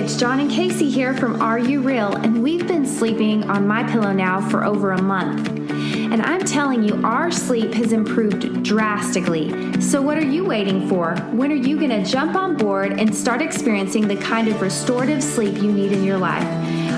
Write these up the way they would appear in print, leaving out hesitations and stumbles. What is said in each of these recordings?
it's John and Casey here from Are You Real? And we've been sleeping on my pillow now for over a month. And I'm telling you, our sleep has improved drastically. So what are you waiting for? When are you going to jump on board and start experiencing the kind of restorative sleep you need in your life?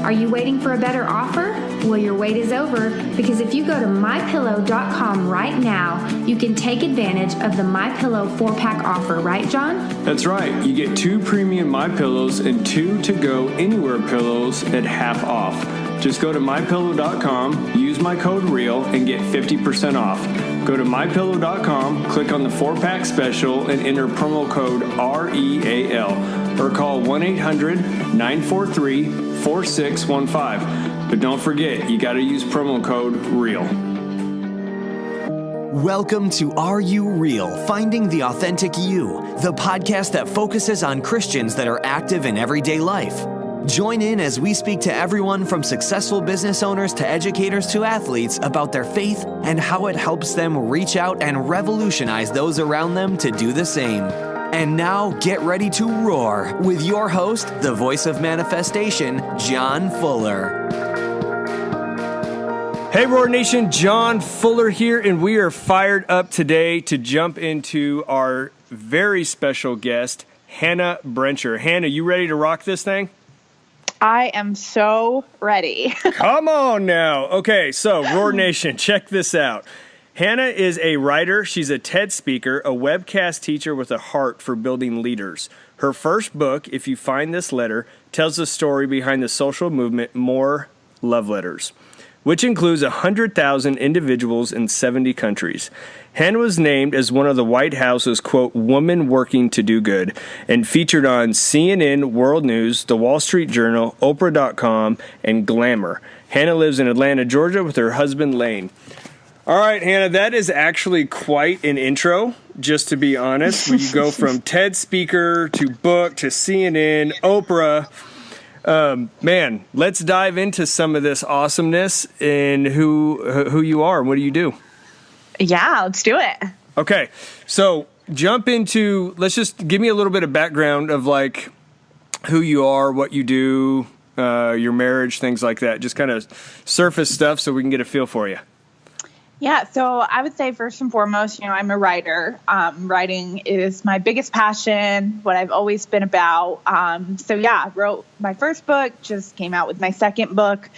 Are you waiting for a better offer? Well, your wait is over, because if you go to mypillow.com right now, you can take advantage of the MyPillow 4-pack offer, right, John? That's right. You get 2 premium MyPillows and 2 to-go anywhere pillows at half off. Just go to mypillow.com, use my code REAL, and get 50% off. Go to mypillow.com, click on the 4-pack special, and enter promo code REAL, or call 1-800-943-4615. But don't forget, you got to use promo code REAL. Welcome to Are You Real? Finding the Authentic You, the podcast that focuses on Christians that are active in everyday life. Join in as we speak to everyone from successful business owners to educators to athletes about their faith and how it helps them reach out and revolutionize those around them to do the same. And now get ready to roar with your host, the voice of manifestation, Jon Fuller. Hey, Roar Nation, Jon Fuller here, and we are fired up today to jump into our very special guest, Hannah Brencher. Hannah, you ready to rock this thing? I am so ready. Come on now. Okay, so Roar Nation, check this out. Hannah is a writer. She's a TED speaker, a webcast teacher with a heart for building leaders. Her first book, If You Find This Letter, tells the story behind the social movement More Love Letters, which includes 100,000 individuals in 70 countries. Hannah was named as one of the White House's, quote, woman working to do good, and featured on CNN, World News, The Wall Street Journal, Oprah.com, and Glamour. Hannah lives in Atlanta, Georgia with her husband, Lane. All right, Hannah, that is actually quite an intro, just to be honest, where you go from TED speaker to book to CNN, Oprah. Man, let's dive into some of this awesomeness and who you are and what do you do? Yeah, let's do it. Okay, so jump into, let's just give me a little bit of background of like who you are, what you do, your marriage, things like that. Just kind of surface stuff so we can get a feel for you. Yeah, so I would say first and foremost, I'm a writer. Writing is my biggest passion, what I've always been about. I wrote my first book, just came out with my second book.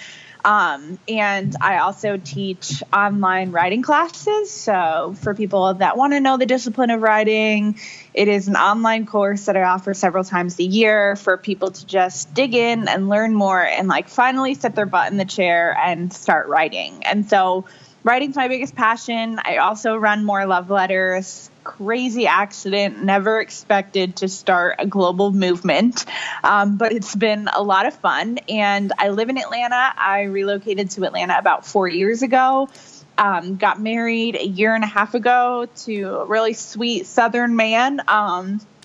And I also teach online writing classes. So for people that want to know the discipline of writing, it is an online course that I offer several times a year for people to just dig in and learn more and finally set their butt in the chair and start writing. And so writing's my biggest passion. I also run More Love Letters. Crazy accident, never expected to start a global movement, but it's been a lot of fun. And I live in Atlanta. I relocated to Atlanta about 4 years ago. Got married a year and a half ago to a really sweet Southern man.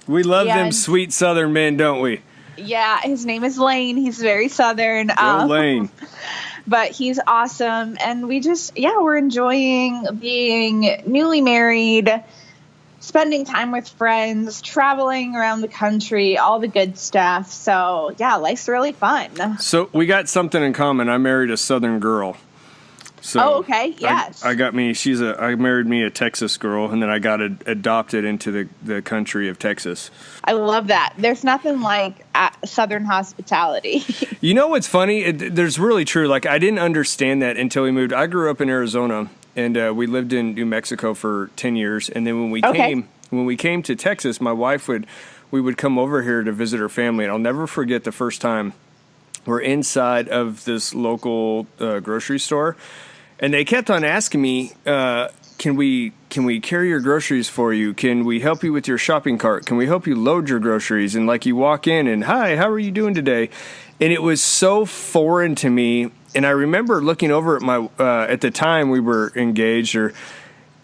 We love them sweet Southern men, don't we? Yeah, his name is Lane. He's very Southern. Go Lane. But he's awesome. And we just, we're enjoying being newly married, spending time with friends, traveling around the country, all the good stuff. So, life's really fun. So we got something in common. I married a Southern girl. So okay. Yes. I married me a Texas girl, and then I got adopted into the country of Texas. I love that. There's nothing like Southern hospitality. You know what's funny? There's really true. I didn't understand that until we moved. I grew up in Arizona, and we lived in New Mexico for 10 years. And then when we came to Texas, my wife we would come over here to visit her family. And I'll never forget the first time we're inside of this local grocery store. And they kept on asking me, can we carry your groceries for you? Can we help you with your shopping cart? Can we help you load your groceries? And you walk in and, hi, how are you doing today? And it was so foreign to me. And I remember looking over at at the time we were engaged, and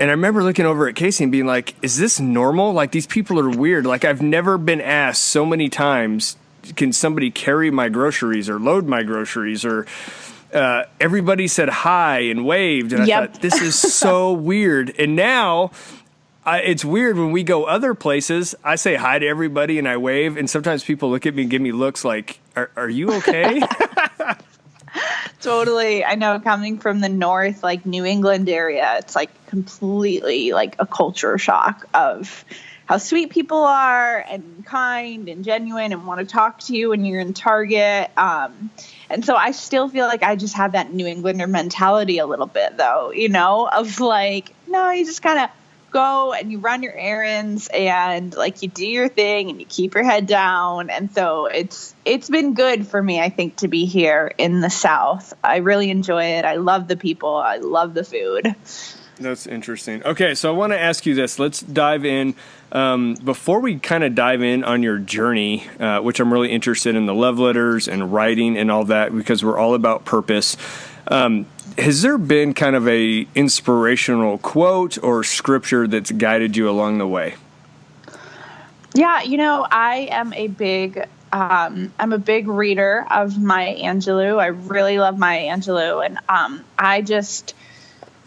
I remember looking over at Casey and being like, is this normal? These people are weird. I've never been asked so many times, can somebody carry my groceries or load my groceries? Or everybody said hi and waved. And I thought, this is so weird. And now it's weird when we go other places. I say hi to everybody and I wave, and sometimes people look at me and give me looks like, "Are you okay?" Totally. I know, coming from the north, like New England area, it's like completely like a culture shock of how sweet people are and kind and genuine and want to talk to you when you're in Target. And so I still feel like I just have that New Englander mentality a little bit, though, of like, no, you just kind of go and you run your errands and like you do your thing and you keep your head down. And so it's been good for me, I think, to be here in the South. I really enjoy it. I love the people. I love the food. That's interesting. Okay, so I want to ask you this. Let's dive in. Before we kind of dive in on your journey, which I'm really interested in, the love letters and writing and all that, because we're all about purpose. Has there been kind of a inspirational quote or scripture that's guided you along the way? Yeah, I am I'm a big reader of Maya Angelou. I really love Maya Angelou, and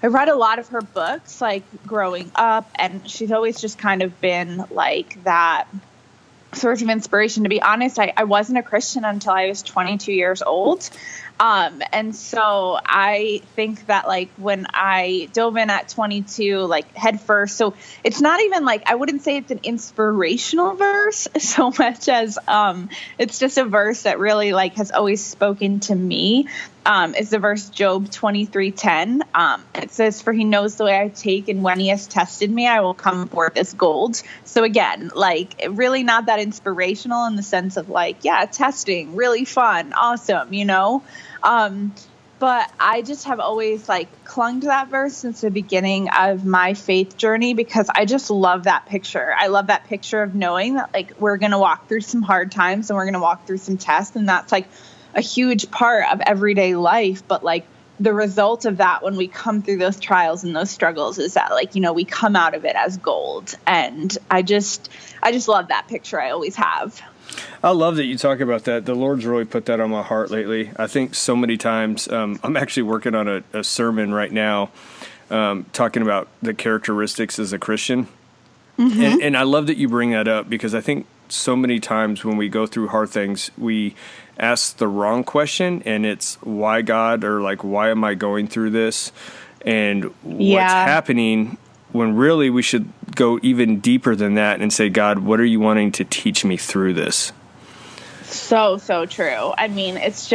I read a lot of her books, like, growing up, and she's always just kind of been, like, that source of inspiration. To be honest, I wasn't a Christian until I was 22 years old. And so I think that, like, when I dove in at 22, like, head first, so it's not even like, I wouldn't say it's an inspirational verse so much as it's just a verse that really, like, has always spoken to me. Is the verse Job 23:10. It says, "For he knows the way I take, and when he has tested me, I will come forth as gold." So again, like, really not that inspirational in the sense of, like, yeah, testing, really fun, awesome, but I just have always, like, clung to that verse since the beginning of my faith journey, because I just love that picture. I love that picture of knowing that, like, we're going to walk through some hard times and we're going to walk through some tests, and that's, like, a huge part of everyday life. But, like, the result of that when we come through those trials and those struggles is that, like, we come out of it as gold. And I just love that picture. I always have. I love that you talk about that. The Lord's really put that on my heart lately. I think so many times, I'm actually working on a sermon right now, talking about the characteristics as a Christian. Mm-hmm. And I love that you bring that up, because I think so many times when we go through hard things, we ask the wrong question, and it's why, God, or like, why am I going through this, and what's happening, when really we should go even deeper than that and say, God, what are you wanting to teach me through this? So true. I mean, it's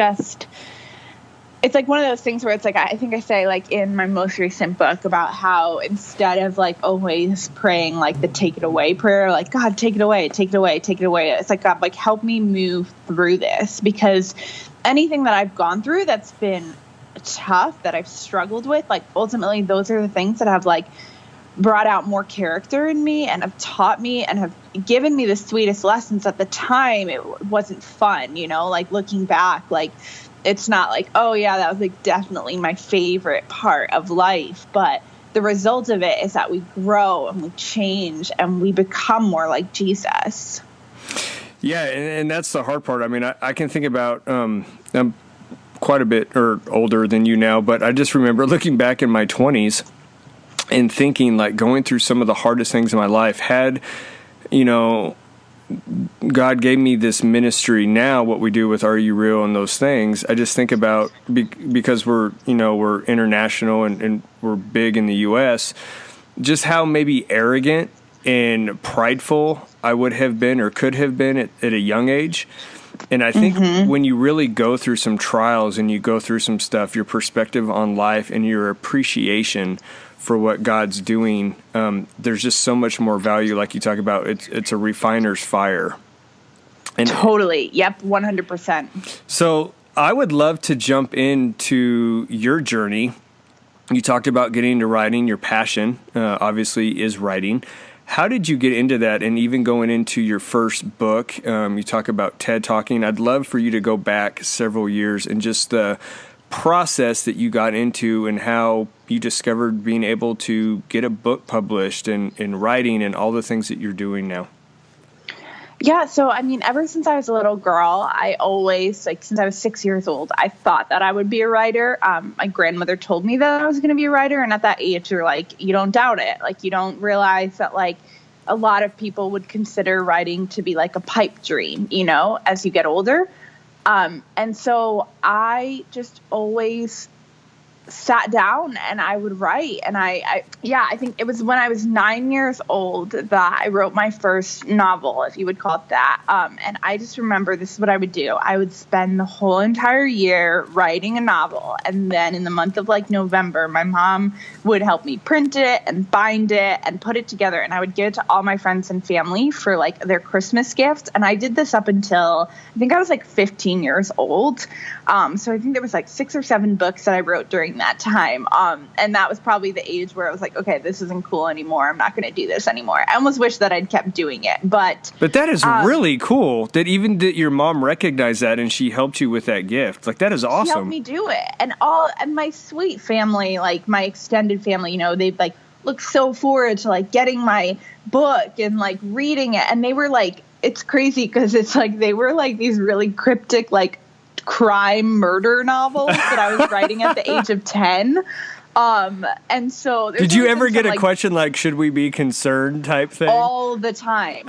like one of those things where it's like, I think I say, like, in my most recent book about how instead of, like, always praying like the take it away prayer, like, God, take it away, take it away, take it away. It's like, God, like, help me move through this, because anything that I've gone through that's been tough, that I've struggled with, like, ultimately those are the things that have, like, brought out more character in me and have taught me and have given me the sweetest lessons. At the time, it wasn't fun, like, looking back, like, it's not like, oh yeah, that was, like, definitely my favorite part of life. But the result of it is that we grow and we change and we become more like Jesus. Yeah. And that's the hard part. I mean, I can think about, I'm quite a bit older than you now, but I just remember looking back in my 20s and thinking, like, going through some of the hardest things in my life, had, God gave me this ministry now, what we do with Are You Real and those things. I just think about, because we're international and we're big in the U.S., just how maybe arrogant and prideful I would have been or could have been at a young age. And I think when you really go through some trials and you go through some stuff, your perspective on life and your appreciation for what God's doing, there's just so much more value. Like you talk about, it's a refiner's fire. And totally. Yep. 100%. So I would love to jump into your journey. You talked about getting into writing. Your passion, obviously, is writing. How did you get into that? And even going into your first book, you talk about TED Talking. I'd love for you to go back several years and just the process that you got into and how you discovered being able to get a book published and writing and all the things that you're doing now. Yeah, so I mean, ever since I was a little girl, I always, like, since I was 6 years old, I thought that I would be a writer. My grandmother told me that I was going to be a writer, and at that age, you're like, you don't doubt it. Like, you don't realize that, like, a lot of people would consider writing to be like a pipe dream, you know, as you get older. And so I just always sat down and I would write. And I think it was when I was 9 years old that I wrote my first novel, if you would call it that. And I just remember this is what I would do. I would spend the whole entire year writing a novel. And then in the month of like November, my mom would help me print it and bind it and put it together. And I would give it to all my friends and family for like their Christmas gift. And I did this up until I think I was like 15 years old. So I think there was like 6 or 7 books that I wrote during that time. And that was probably the age where I was like, okay, this isn't cool anymore. I'm not going to do this anymore. I almost wish that I'd kept doing it, but that is really cool that even that your mom recognized that and she helped you with that gift. Like, that is awesome. She helped me do it. And my sweet family, like my extended family, you know, they've like looked so forward to like getting my book and like reading it. And they were like, it's crazy because it's like, they were like these really cryptic, like crime murder novels that I was writing at the age of 10. And so did you ever get a question like, should we be concerned type thing? All the time.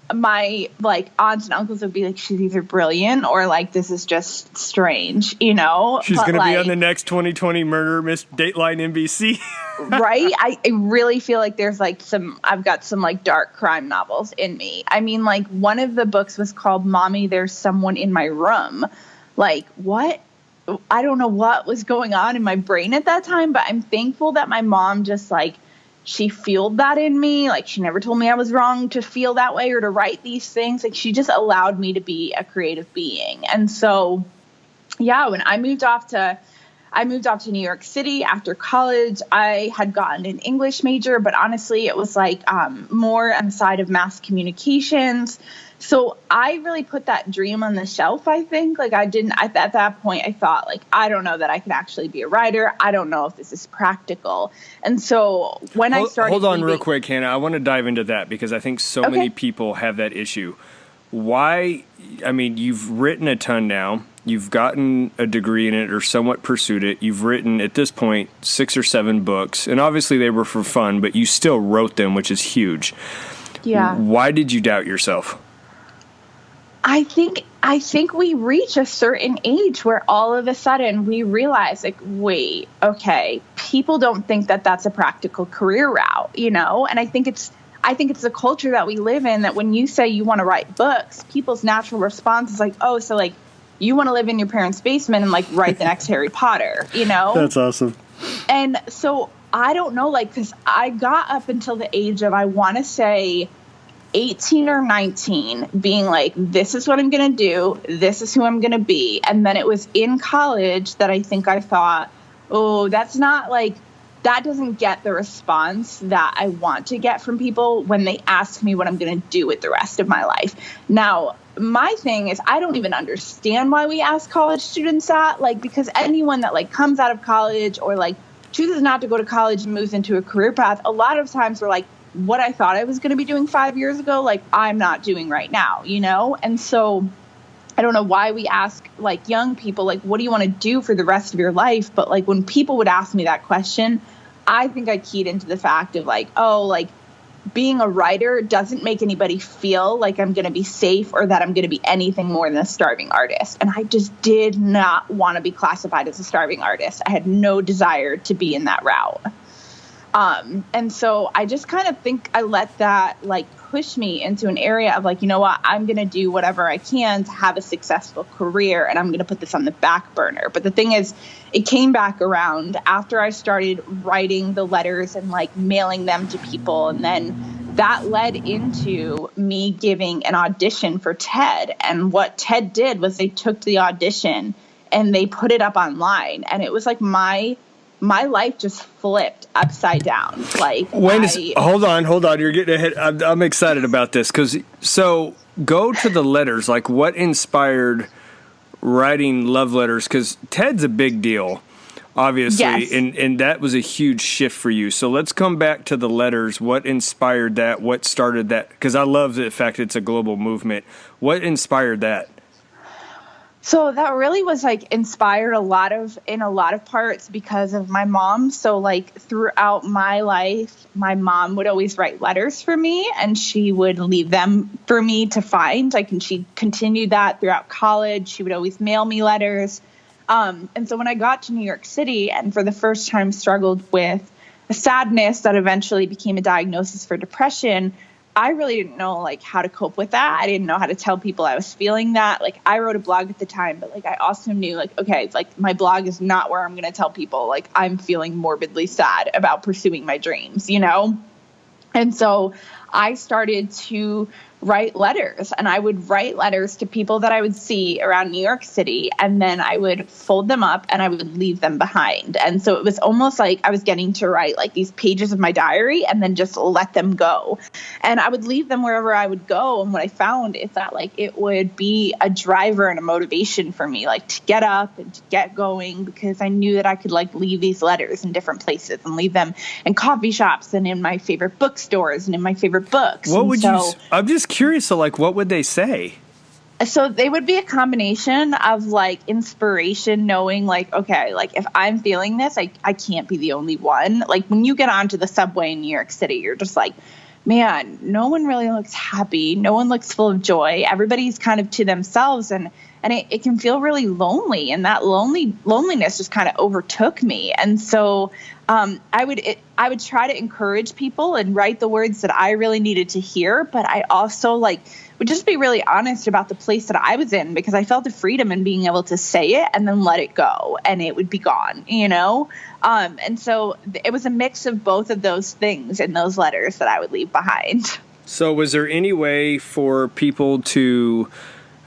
My like aunts and uncles would be like, she's either brilliant or like this is just strange, you know. She's going to be on the next 2020 Murder Miss Dateline NBC. Right? I really feel like there's like I've got some like dark crime novels in me. I mean, like one of the books was called Mommy, There's Someone in My Room. Like, what? I don't know what was going on in my brain at that time, but I'm thankful that my mom just like, she fueled that in me. Like, she never told me I was wrong to feel that way or to write these things. Like, she just allowed me to be a creative being. And so, yeah, when I moved off to New York City after college, I had gotten an English major, but honestly, it was like more on the side of mass communications. So I really put that dream on the shelf, I think. Like, I didn't, at that point, I thought, like, I don't know that I could actually be a writer. I don't know if this is practical. And so when I started... Hold on real quick, Hannah. I want to dive into that because I think so many people have that issue. Why, I mean, you've written a ton now. You've gotten a degree in it or somewhat pursued it. You've written, at this point, 6 or 7 books. And obviously they were for fun, but you still wrote them, which is huge. Yeah. Why did you doubt yourself? I think we reach a certain age where all of a sudden we realize, like, wait, okay, people don't think that that's a practical career route, you know? And I think it's the culture that we live in, that when you say you want to write books, people's natural response is like, oh, so like you want to live in your parents' basement and like write the next Harry Potter, you know? That's awesome. And so I don't know, like, because I got up until the age of, I want to say 18 or 19 being like, this is what I'm going to do. This is who I'm going to be. And then it was in college that I think I thought, oh, that's not like, that doesn't get the response that I want to get from people when they ask me what I'm going to do with the rest of my life. Now, my thing is, I don't even understand why we ask college students that, like, because anyone that like comes out of college or like chooses not to go to college and moves into a career path, a lot of times we're like, what I thought I was going to be doing 5 years ago, like I'm not doing right now, you know? And so I don't know why we ask like young people, like, what do you want to do for the rest of your life? But like when people would ask me that question, I think I keyed into the fact of like, oh, like being a writer doesn't make anybody feel like I'm going to be safe or that I'm going to be anything more than a starving artist. And I just did not want to be classified as a starving artist. I had no desire to be in that route. And so I just kind of think I let that like push me into an area of like, you know what, I'm going to do whatever I can to have a successful career, and I'm going to put this on the back burner. But the thing is, it came back around after I started writing the letters and like mailing them to people. And then that led into me giving an audition for TED. And what TED did was they took the audition and they put it up online. And it was like my life just flipped upside down. Like, hold on. You're getting ahead. I'm excited about this so go to the letters. Like, what inspired writing love letters? Because TED's a big deal. obviously, Yes. and that was a huge shift for you. So let's come back to the letters. What inspired that? What started that? Because I love the fact it's a global movement. What inspired that? So that really was like inspired in a lot of parts because of my mom. So like throughout my life, my mom would always write letters for me and she would leave them for me to find. Like, and she continued that throughout college. She would always mail me letters. And so when I got to New York City and for the first time struggled with a sadness that eventually became a diagnosis for depression, I really didn't know like how to cope with that. I didn't know how to tell people I was feeling that. Like I wrote a blog at the time, but like I also knew like, okay, like my blog is not where I'm going to tell people like I'm feeling morbidly sad about pursuing my dreams, you know? And so I started to write letters, and I would write letters to people that I would see around New York City, and then I would fold them up and I would leave them behind. And so it was almost like I was getting to write like these pages of my diary and then just let them go. And I would leave them wherever I would go. And what I found is that like it would be a driver and a motivation for me, like to get up and to get going, because I knew that I could like leave these letters in different places and leave them in coffee shops and in my favorite bookstores and in my favorite books. What would you? I'm just curious. So, like, what would they say? So they would be a combination of like inspiration, knowing like, okay, like if I'm feeling this, I can't be the only one. Like when you get onto the subway in New York City, you're just like, man, no one really looks happy. No one looks full of joy. Everybody's kind of to themselves. And it can feel really lonely. And that loneliness just kind of overtook me. And so I would try to encourage people and write the words that I really needed to hear. But I also like would just be really honest about the place that I was in, because I felt the freedom in being able to say it and then let it go and it would be gone, you know? And so it was a mix of both of those things in those letters that I would leave behind. So was there any way for people to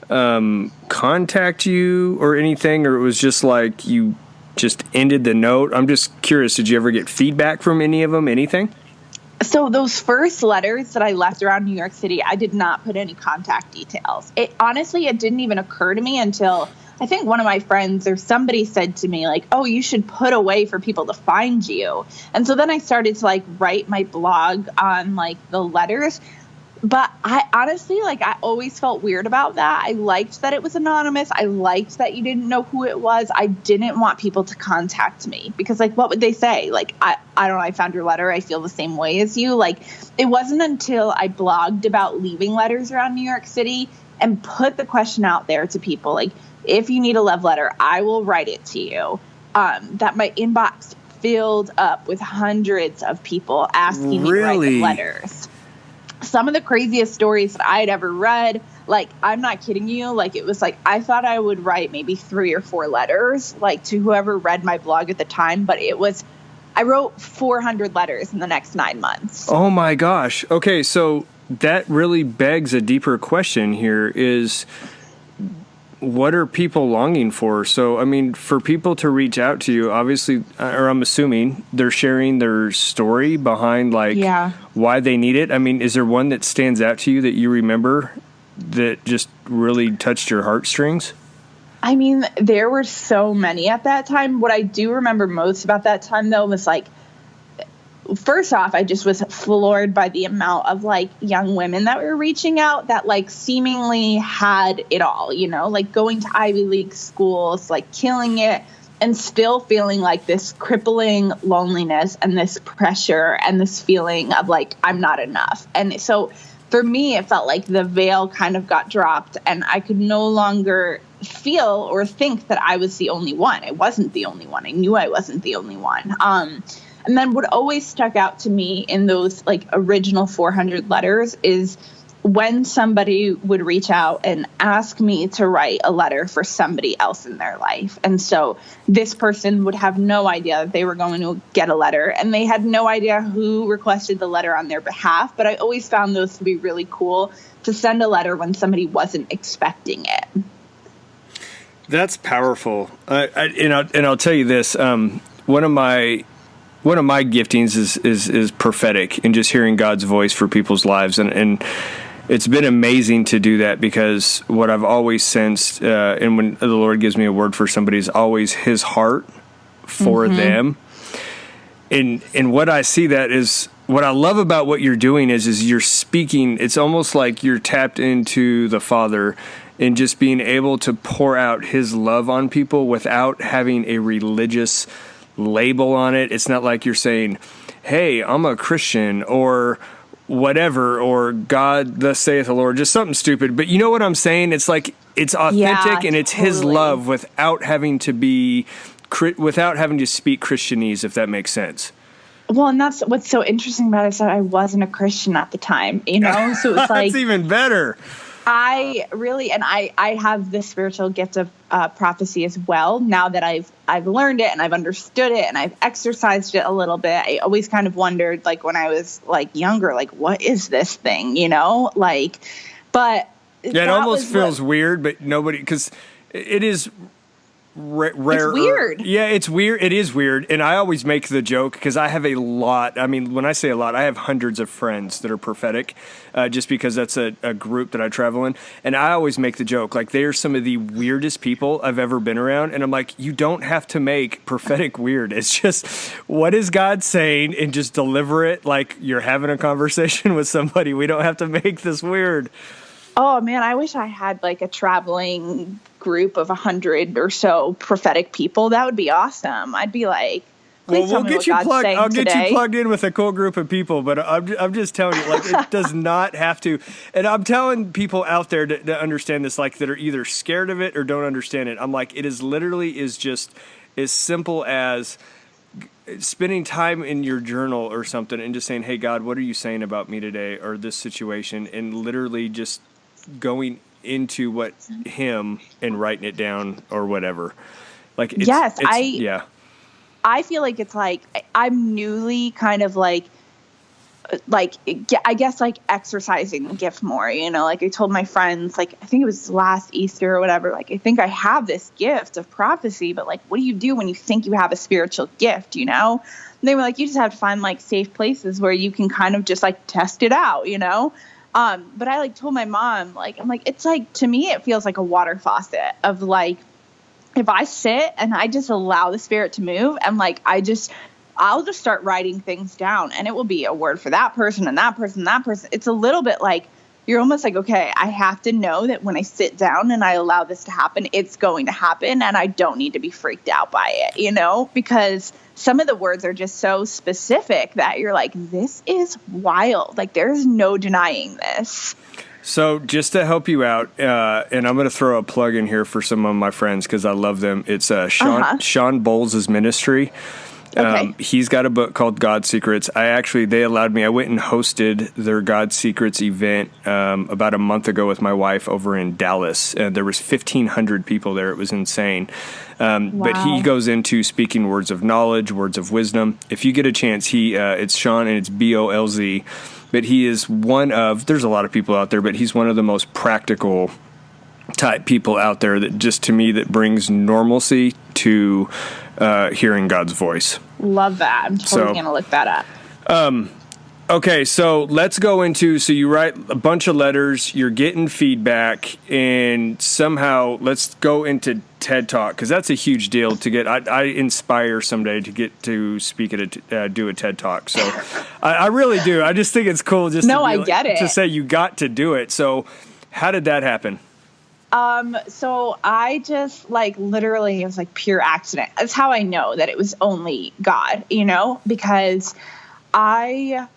contact you or anything, or it was just like you just ended the note? I'm just curious, did you ever get feedback from any of them, anything? So those first letters that I left around New York City, I did not put any contact details. It didn't even occur to me until I think one of my friends or somebody said to me like, oh, you should put a way for people to find you. And so then I started to like write my blog on like the letters. But I honestly, like, I always felt weird about that. I liked that it was anonymous. I liked that you didn't know who it was. I didn't want people to contact me because, like, what would they say? Like, I don't know. I found your letter. I feel the same way as you. Like, it wasn't until I blogged about leaving letters around New York City and put the question out there to people, like, if you need a love letter, I will write it to you, that my inbox filled up with hundreds of people asking me to write them letters. Some of the craziest stories that I had ever read, like, I'm not kidding you. Like, it was like, I thought I would write maybe 3 or 4 letters, like, to whoever read my blog at the time. But I wrote 400 letters in the next 9 months. Oh my gosh. Okay. So that really begs a deeper question here is, what are people longing for? So, I mean, for people to reach out to you, obviously, or I'm assuming they're sharing their story behind, like, why they need it. I mean, is there one that stands out to you that you remember that just really touched your heartstrings? I mean, there were so many at that time. What I do remember most about that time, though, was, like, first off, I just was floored by the amount of, like, young women that were reaching out that, like, seemingly had it all, you know, like going to Ivy League schools, like killing it, and still feeling like this crippling loneliness and this pressure and this feeling of, like, I'm not enough. And so for me, it felt like the veil kind of got dropped and I could no longer feel or think that I was the only one. I wasn't the only one. I knew I wasn't the only one. And then what always stuck out to me in those, like, original 400 letters is when somebody would reach out and ask me to write a letter for somebody else in their life. And so this person would have no idea that they were going to get a letter, and they had no idea who requested the letter on their behalf. But I always found those to be really cool, to send a letter when somebody wasn't expecting it. That's powerful. And I'll tell you this, one of my giftings is prophetic, and just hearing God's voice for people's lives. And it's been amazing to do that, because what I've always sensed, and when the Lord gives me a word for somebody, is always his heart for them. And what I see that is, what I love about what you're doing is you're speaking. It's almost like you're tapped into the Father and just being able to pour out his love on people without having a religious label on it. It's not like you're saying, hey, I'm a Christian or whatever, or God, thus saith the Lord, just something stupid. But you know what I'm saying? It's like, it's authentic and it's his love without having to speak Christianese, if that makes sense. Well, and that's what's so interesting about it, is that I wasn't a Christian at the time, you know? So it's like, that's even better. I have the spiritual gift of prophecy as well. Now that I've learned it and I've understood it and I've exercised it a little bit, I always kind of wondered, like when I was like younger, like, what is this thing, you know? Like, but yeah, it almost feels weird, but nobody, because it is rare. It's weird. Yeah, it's weird. It is weird. And I always make the joke, because I have a lot. I mean, when I say a lot, I have hundreds of friends that are prophetic, just because that's a group that I travel in. And I always make the joke, like, they are some of the weirdest people I've ever been around. And I'm like, you don't have to make prophetic weird. It's just, what is God saying? And just deliver it like you're having a conversation with somebody. We don't have to make this weird. Oh man, I wish I had like a traveling group of 100 or so prophetic people. That would be awesome. I'd be like, please tell me what God's saying today. I'll get you plugged in with a cool group of people, but I'm just telling you, like, it does not have to. And I'm telling people out there to understand this, like, that are either scared of it or don't understand it. I'm like, it is literally is just as simple as spending time in your journal or something and just saying, hey, God, what are you saying about me today or this situation? And literally just going into what him and writing it down or whatever. Like, I feel like it's like I'm newly kind of like I guess like exercising the gift more, you know, like I told my friends, like, I think it was last Easter or whatever, like, I think I have this gift of prophecy, but like, what do you do when you think you have a spiritual gift, you know? And they were like, you just have to find like safe places where you can kind of just like test it out, you know? But I like told my mom, like, I'm like, it's like, to me, it feels like a water faucet of like, if I sit and I just allow the Spirit to move and like, I'll just start writing things down and it will be a word for that person and that person, and that person. It's a little bit like, you're almost like, okay, I have to know that when I sit down and I allow this to happen, it's going to happen and I don't need to be freaked out by it, you know, because some of the words are just so specific that you're like, this is wild. Like, there's no denying this. So just to help you out, and I'm going to throw a plug in here for some of my friends because I love them. It's Sean Bowles' ministry. Okay. He's got a book called God Secrets. They allowed me, I went and hosted their God Secrets event about a month ago with my wife over in Dallas. There was 1,500 people there. It was insane. Wow. But he goes into speaking words of knowledge, words of wisdom. If you get a chance, it's Sean and it's BOLZ. But he is there's a lot of people out there, but he's one of the most practical type people out there that just, to me, that brings normalcy to hearing God's voice. Love that. I'm totally going to look that up. Okay, so let's go into, so you write a bunch of letters, you're getting feedback, and somehow let's go into TED Talk, because that's a huge deal to get. I inspire someday to get to speak at do a TED Talk. So I really do. I just think it's cool just to say you got to do it. So how did that happen? So I just like literally, it was like pure accident. That's how I know that it was only God, you know, because I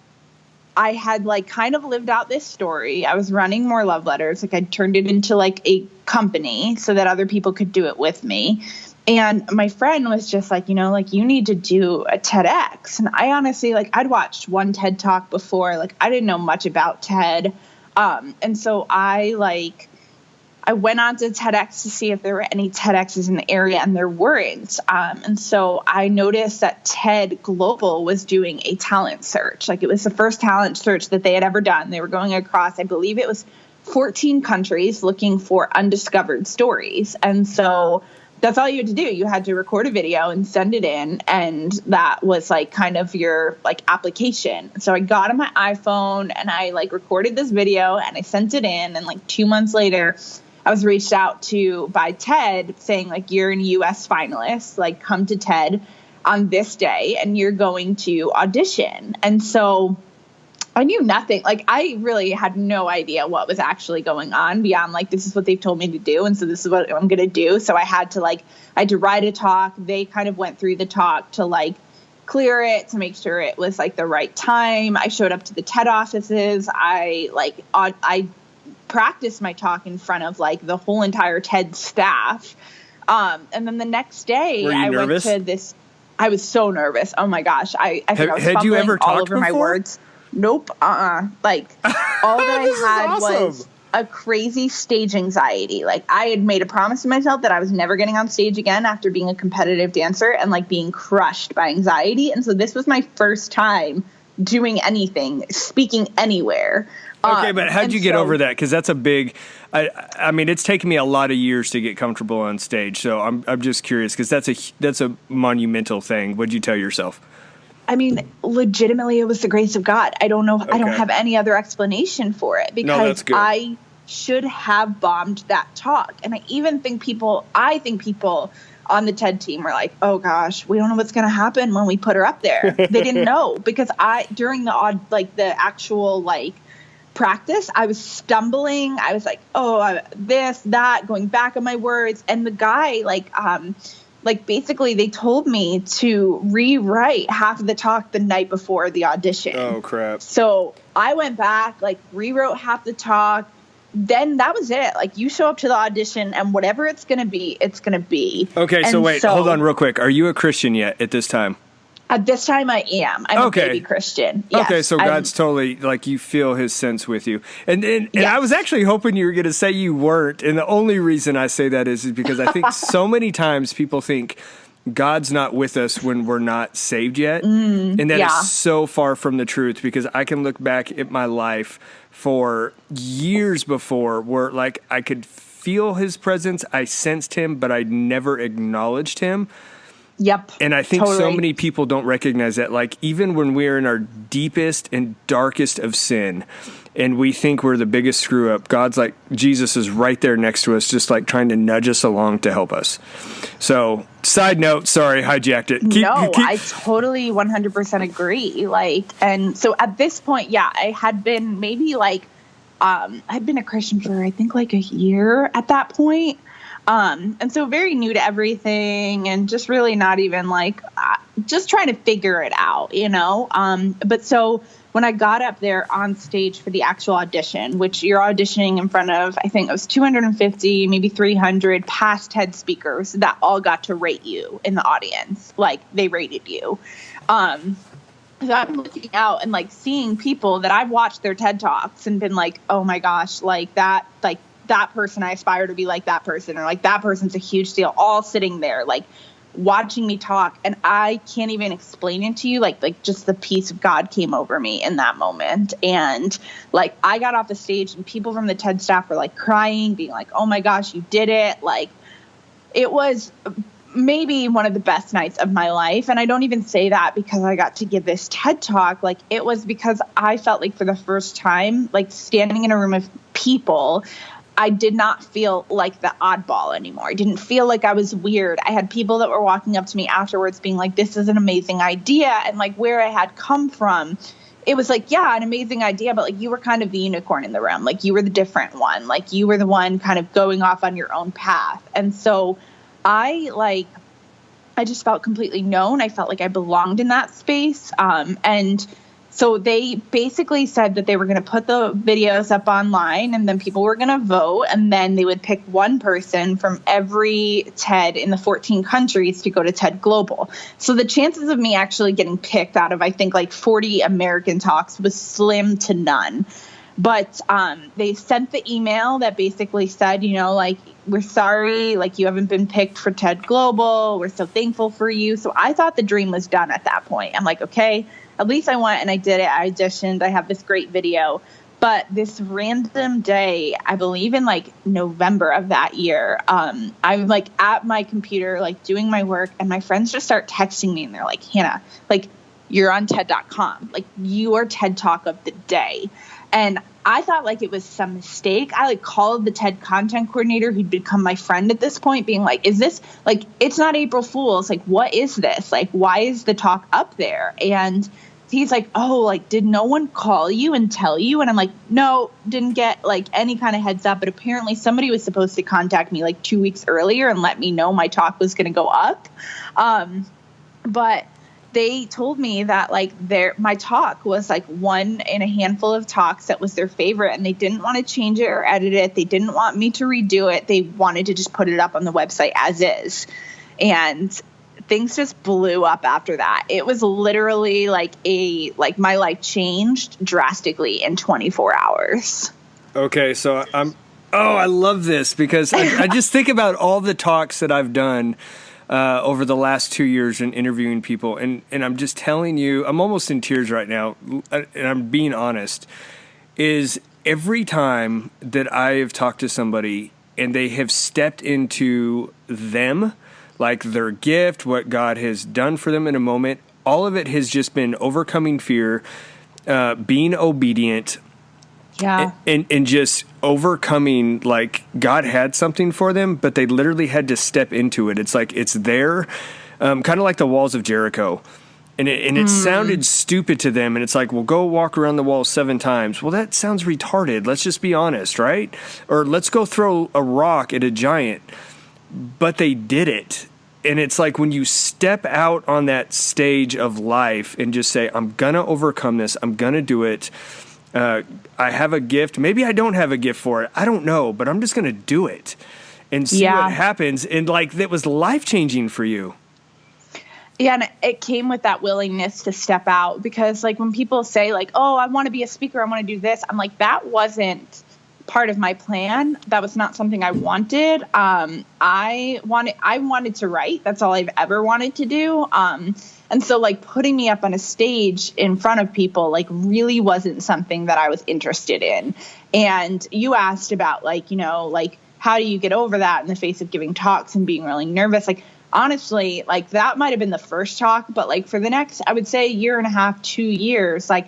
had like kind of lived out this story. I was running more love letters. Like, I'd turned it into like a company so that other people could do it with me. And my friend was just like, you know, like, you need to do a TEDx. And I honestly, like, I'd watched one TED Talk before. Like, I didn't know much about TED. And so I went on to TEDx to see if there were any TEDx's in the area, and there weren't. And so I noticed that TED Global was doing a talent search. Like, it was the first talent search that they had ever done. They were going across, I believe it was 14 countries, looking for undiscovered stories. And so that's all you had to do. You had to record a video and send it in. And that was like kind of your like application. So I got on my iPhone and I like recorded this video and I sent it in. And like 2 months later, I was reached out to by TED saying, like, you're a U.S. finalist, like, come to TED. on this day and you're going to audition. And so I knew nothing. Like, I really had no idea what was actually going on beyond like, this is what they've told me to do. And so this is what I'm going to do. So I had to write a talk. They kind of went through the talk to like clear it, to make sure it was like the right time. I showed up to the TED offices. I practiced my talk in front of like the whole entire TED staff. And then the next day I nervous? went to this, I was so nervous. Oh my gosh. I think I was had you ever all talked over my before? words. Nope. Like all that I had was a crazy stage anxiety. Like, I had made a promise to myself that I was never getting on stage again after being a competitive dancer and like being crushed by anxiety. And so this was my first time doing anything, speaking anywhere. Okay, but how'd you get over that? Because that's a big, I mean, it's taken me a lot of years to get comfortable on stage. So I'm just curious, because that's a monumental thing. What'd you tell yourself? I mean, legitimately, it was the grace of God. I don't know. Okay. I don't have any other explanation for it, because I should have bombed that talk. And I think people on the TED team were like, oh gosh, we don't know what's going to happen when we put her up there. They didn't know, because during the actual practice, I was stumbling. I was like, this, that, going back on my words. And the guy, basically they told me to rewrite half of the talk the night before the audition. Oh, crap. So I went back, rewrote half the talk. Then that was it. You show up to the audition and whatever it's going to be, it's going to be. Okay, and hold on real quick. Are you a Christian yet at this time? At this time, I am. I'm a baby Christian. Yes, okay, so God's totally, you feel his sense with you. And I was actually hoping you were going to say you weren't. And the only reason I say that is because I think so many times people think God's not with us when we're not saved yet. And that is so far from the truth, because I can look back at my life for years before where, I could feel his presence. I sensed him, but I never acknowledged him. Yep. And I think so many people don't recognize that. Even when we're in our deepest and darkest of sin and we think we're the biggest screw up, Jesus is right there next to us, just trying to nudge us along to help us. So, side note, sorry, hijacked it. I totally 100% agree. And so at this point, I had been maybe I'd been a Christian for, I think, a year at that point. And so very new to everything and just really not even just trying to figure it out, but so when I got up there on stage for the actual audition, which you're auditioning in front of, I think it was 250, maybe 300 past TED speakers that all got to rate you in the audience. They rated you. So I'm looking out and seeing people that I've watched their TED Talks and been oh my gosh, that person, I aspire to be like that person, or that person's a huge deal, all sitting there, watching me talk. And I can't even explain it to you. Just the peace of God came over me in that moment. And I got off the stage and people from the TED staff were crying, being oh my gosh, you did it. It was maybe one of the best nights of my life. And I don't even say that because I got to give this TED talk. It was because I felt for the first time, standing in a room of people, I did not feel like the oddball anymore. I didn't feel like I was weird. I had people that were walking up to me afterwards being this is an amazing idea. And where I had come from, it was an amazing idea, but you were kind of the unicorn in the room. You were the different one. You were the one kind of going off on your own path. And so I just felt completely known. I felt like I belonged in that space. And so they basically said that they were going to put the videos up online and then people were going to vote, and then they would pick one person from every TED in the 14 countries to go to TED Global. So the chances of me actually getting picked out of, I think, 40 American talks was slim to none. But they sent the email that basically said, we're sorry, you haven't been picked for TED Global. We're so thankful for you. So I thought the dream was done at that point. I'm okay, at least I went and I did it. I auditioned. I have this great video. But this random day, I believe in November of that year, I'm at my computer, doing my work, and my friends just start texting me and they're Hannah, you're on TED.com. You are TED Talk of the day. And I thought like it was some mistake. I like called the TED content coordinator who'd become my friend at this point, being like, is this like, it's not April Fool's. Like, what is this? Like, why is the talk up there? And he's like, oh, like, did no one call you and tell you? And I'm like, no, didn't get like any kind of heads up. But apparently somebody was supposed to contact me like 2 weeks earlier and let me know my talk was going to go up. But they told me that like my talk was like one in a handful of talks that was their favorite, and they didn't want to change it or edit it. They didn't want me to redo it. They wanted to just put it up on the website as is. And things just blew up after that. It was literally like my life changed drastically in 24 hours. Okay, so I love this because I just think about all the talks that I've done over the last 2 years in interviewing people. And I'm just telling you, I'm almost in tears right now, and I'm being honest, is every time that I have talked to somebody and they have stepped into them, like their gift, what God has done for them in a moment, all of it has just been overcoming fear, being obedient, and just overcoming, like God had something for them, but they literally had to step into it. It's like it's there, kind of like the walls of Jericho. And it sounded stupid to them. And it's like, well, go walk around the wall 7 times. Well, that sounds retarded. Let's just be honest, right? Or let's go throw a rock at a giant. But they did it. And it's like when you step out on that stage of life and just say, I'm going to overcome this. I'm going to do it. I have a gift. Maybe I don't have a gift for it. I don't know, but I'm just going to do it and see what happens. And like, that was life-changing for you. Yeah. And it came with that willingness to step out, because like when people say like, oh, I want to be a speaker, I want to do this, I'm like, that wasn't part of my plan. That was not something I wanted. I wanted to write. That's all I've ever wanted to do. And so like putting me up on a stage in front of people like really wasn't something that I was interested in. And you asked about like, you know, like how do you get over that in the face of giving talks and being really nervous? Like honestly, like that might have been the first talk, but like for the next, I would say 1.5 to 2 years, like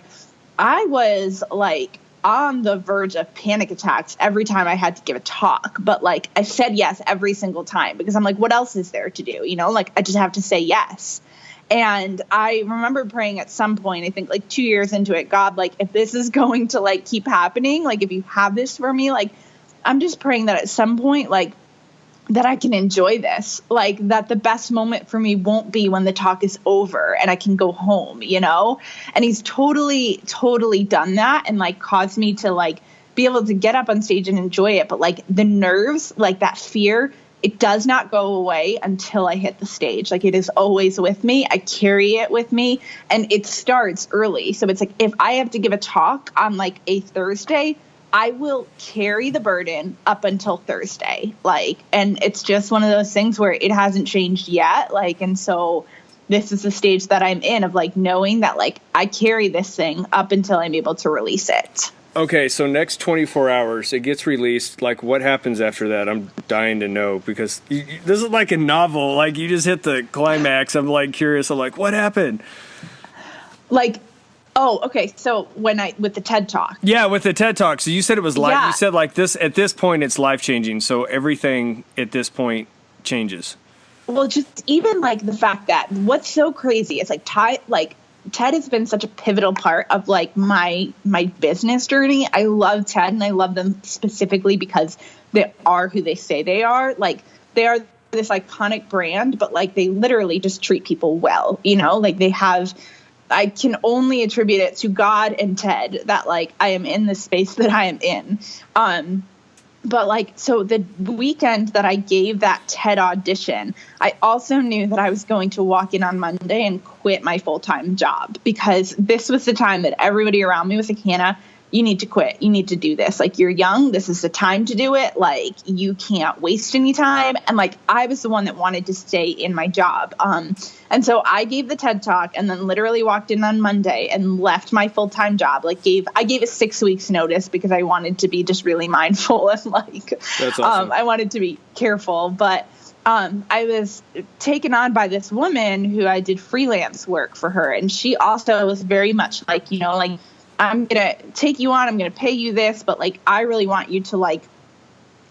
I was like on the verge of panic attacks every time I had to give a talk. But like I said yes every single time, because I'm like, what else is there to do? You know, like I just have to say yes. And I remember praying at some point, I think like 2 years into it, God, like if this is going to like keep happening, like if you have this for me, like I'm just praying that at some point, like that I can enjoy this, like that the best moment for me won't be when the talk is over and I can go home, you know? And he's totally done that and like caused me to like be able to get up on stage and enjoy it. But like the nerves, like that fear, it does not go away until I hit the stage. Like it is always with me. I carry it with me, and it starts early. So it's like if I have to give a talk on like a Thursday, I will carry the burden up until Thursday. Like, and it's just one of those things where it hasn't changed yet. Like, and so this is the stage that I'm in of like knowing that like I carry this thing up until I'm able to release it. Okay, so next 24 hours, it gets released. Like, what happens after that? I'm dying to know, because this is like a novel. Like, you just hit the climax. I'm, like, curious. I'm like, what happened? Like, oh, okay, so with the TED Talk. Yeah, with the TED Talk. So you said it was life. Yeah. You said, like, this at this point, it's life-changing. So everything at this point changes. Well, just even, like, the fact that what's so crazy is, like, TED has been such a pivotal part of like my business journey. I love TED, and I love them specifically because they are who they say they are. Like they are this iconic brand, but like they literally just treat people well, you know, like I can only attribute it to God and TED that like I am in the space that I am in. But like, so the weekend that I gave that TED audition, I also knew that I was going to walk in on Monday and quit my full-time job, because this was the time that everybody around me was like, Hannah, you need to quit. You need to do this. Like, you're young. This is the time to do it. Like, you can't waste any time. And like, I was the one that wanted to stay in my job. And so I gave the TED Talk and then literally walked in on Monday and left my full-time job. Like I gave a 6 weeks notice because I wanted to be just really mindful and like, that's awesome. I wanted to be careful, but I was taken on by this woman who I did freelance work for her. And she also was very much like, you know, like I'm going to take you on, I'm going to pay you this, but like, I really want you to like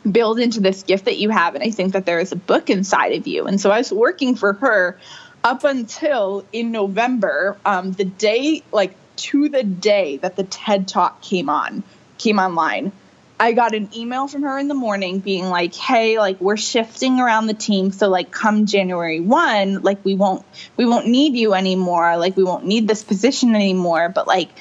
build into this gift that you have. And I think that there is a book inside of you. And so I was working for her up until in November, the day that the TED Talk came online. I got an email from her in the morning being like, hey, like we're shifting around the team. So like come January 1, like we won't need you anymore. Like we won't need this position anymore. But like,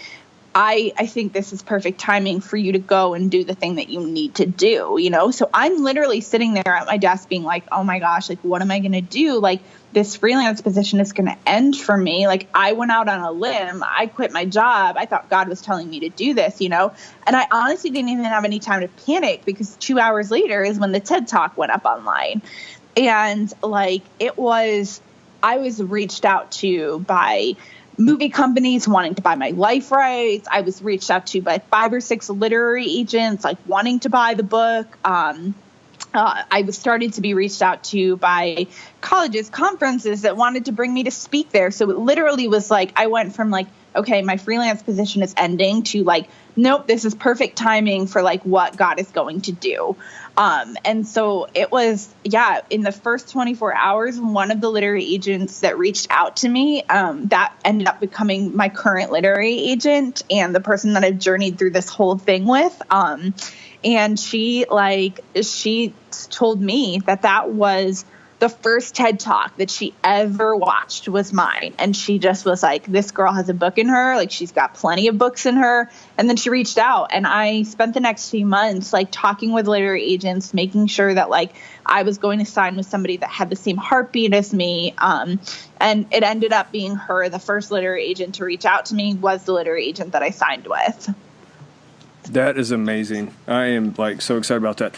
I think this is perfect timing for you to go and do the thing that you need to do, you know? So I'm literally sitting there at my desk being like, oh my gosh, like, what am I going to do? Like this freelance position is going to end for me. Like I went out on a limb. I quit my job. I thought God was telling me to do this, you know? And I honestly didn't even have any time to panic because 2 hours later is when the TED Talk went up online. And like, I was reached out to by movie companies wanting to buy my life rights. I was reached out to by 5 or 6 literary agents, like wanting to buy the book. I was started to be reached out to by colleges, conferences that wanted to bring me to speak there. So it literally was like, I went from like, okay, my freelance position is ending to like, nope, this is perfect timing for like what God is going to do. And so it was, in the first 24 hours, one of the literary agents that reached out to me, that ended up becoming my current literary agent and the person that I've journeyed through this whole thing with. And she told me that was the first TED Talk that she ever watched was mine. And she just was like, this girl has a book in her. Like she's got plenty of books in her. And then she reached out and I spent the next few months like talking with literary agents, making sure that like I was going to sign with somebody that had the same heartbeat as me. And it ended up being her. The first literary agent to reach out to me was the literary agent that I signed with. That is amazing. I am like so excited about that.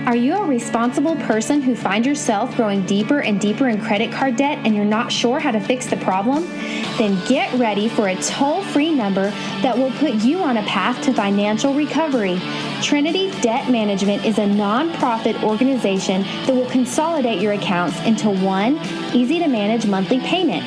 Are you a responsible person who finds yourself growing deeper and deeper in credit card debt and you're not sure how to fix the problem? Then get ready for a toll-free number that will put you on a path to financial recovery. Trinity Debt Management is a nonprofit organization that will consolidate your accounts into one easy-to-manage monthly payment.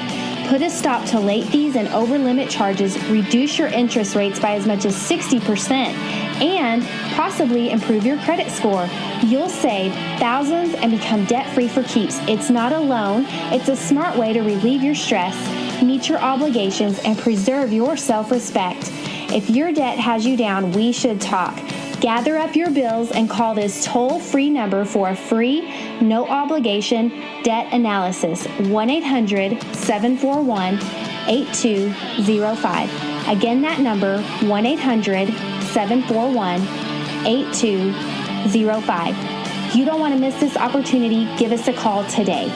Put a stop to late fees and over-limit charges, reduce your interest rates by as much as 60%, and possibly improve your credit score. You'll save thousands and become debt-free for keeps. It's not a loan. It's a smart way to relieve your stress, meet your obligations, and preserve your self-respect. If your debt has you down, we should talk. Gather up your bills and call this toll-free number for a free, no-obligation debt analysis, 1-800-741-8205. Again, that number, 1-800-741-8205. You don't want to miss this opportunity. Give us a call today.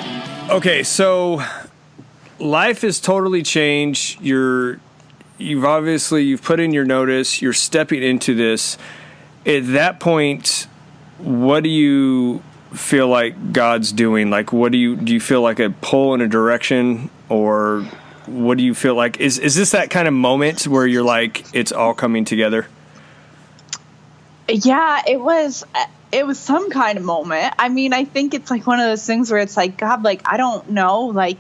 Okay, so life has totally changed. You've put in your notice. You're stepping into this. At that point, what do you feel like God's doing? Like, do you feel like a pull in a direction, or what do you feel like? Is this that kind of moment where you're like, it's all coming together? Yeah, it was some kind of moment. I mean, I think it's like one of those things where it's like, God, like, I don't know, like,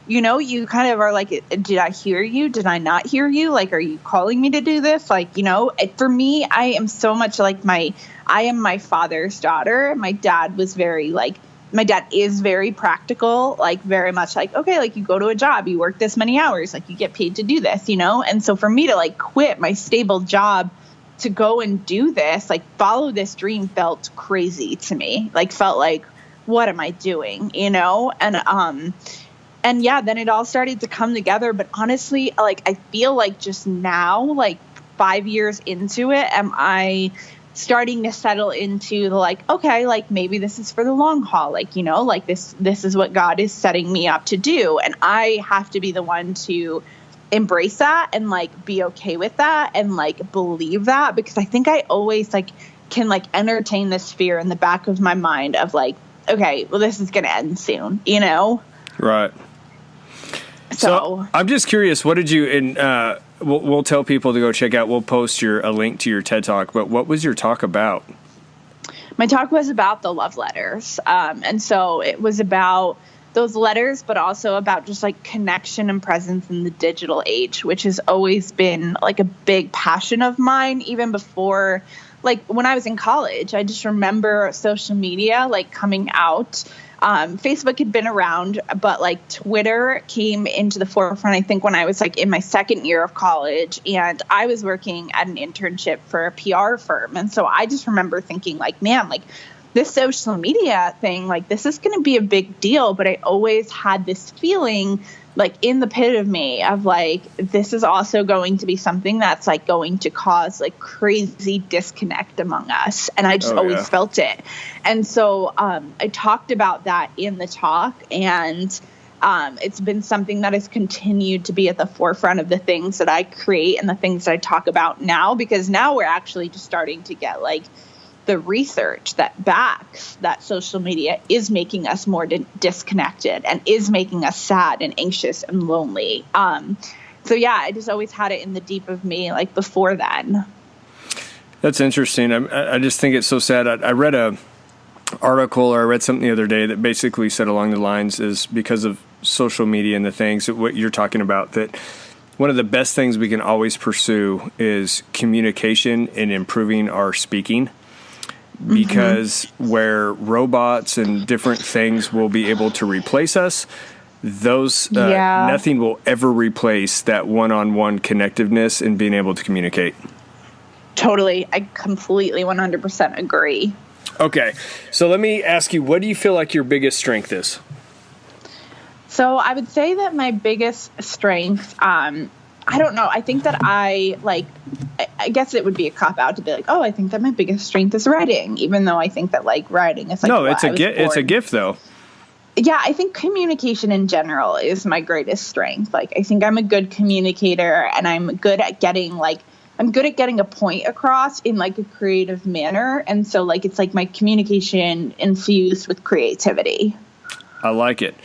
you know, you kind of are like, did I hear you? Did I not hear you? Like, are you calling me to do this? Like, you know, for me, I am so much like I am my father's daughter. My dad is very practical, like very much like, okay, like you go to a job, you work this many hours, like you get paid to do this, you know? And so for me to like quit my stable job to go and do this, like follow this dream felt crazy to me, like felt like, what am I doing? You know? And yeah, then it all started to come together. But honestly, like, I feel like just now, like 5 years into it, am I starting to settle into the like, okay, like maybe this is for the long haul. Like, you know, like this is what God is setting me up to do. And I have to be the one to embrace that and like be okay with that and like believe that, because I think I always like can like entertain this fear in the back of my mind of like, okay, well, this is going to end soon, you know? Right. So I'm just curious, what did you, and we'll tell people to go check out, we'll post a link to your TED Talk, but what was your talk about? My talk was about the love letters. And so it was about those letters, but also about just like connection and presence in the digital age, which has always been like a big passion of mine, even before, like when I was in college. I just remember social media like coming out. Facebook had been around, but like Twitter came into the forefront, I think, when I was like in my second year of college, and I was working at an internship for a PR firm. And so I just remember thinking like, man, like this social media thing, like this is going to be a big deal. But I always had this feeling like in the pit of me of like, this is also going to be something that's like going to cause like crazy disconnect among us. And I just always felt it. And so I talked about that in the talk, and it's been something that has continued to be at the forefront of the things that I create and the things that I talk about now, because now we're actually just starting to get like the research that backs that social media is making us more disconnected and is making us sad and anxious and lonely. So yeah, I just always had it in the deep of me, like before then. That's interesting. I just think it's so sad. I read a article, or I read something the other day that basically said along the lines is because of social media and the things that what you're talking about, that one of the best things we can always pursue is communication and improving our speaking. Because where robots and different things will be able to replace us, those nothing will ever replace that one-on-one connectiveness and being able to communicate. Totally. I completely 100% agree. Okay. So let me ask you, what do you feel like your biggest strength is? So I would say that my biggest strength, I don't know. I think that I guess it would be a cop out to be like, oh, I think that my biggest strength is writing, even though I think that like writing is like, no, it's a gift. It's a gift though. Yeah. I think communication in general is my greatest strength. Like, I think I'm a good communicator, and I'm good at getting a point across in like a creative manner. And so like, it's like my communication infused with creativity. I like it.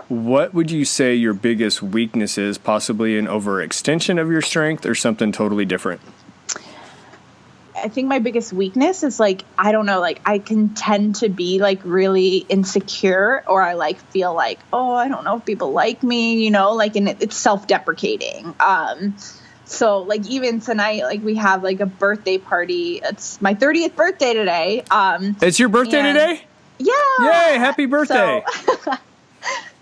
What would you say your biggest weakness is? Possibly an overextension of your strength, or something totally different? I think my biggest weakness is like, I don't know, like I can tend to be like really insecure, or I like feel like, oh, I don't know if people like me, you know, like, and it's self-deprecating. So like even tonight, like we have like a birthday party. It's my 30th birthday today. It's your birthday today? Yeah. Yay. Happy birthday.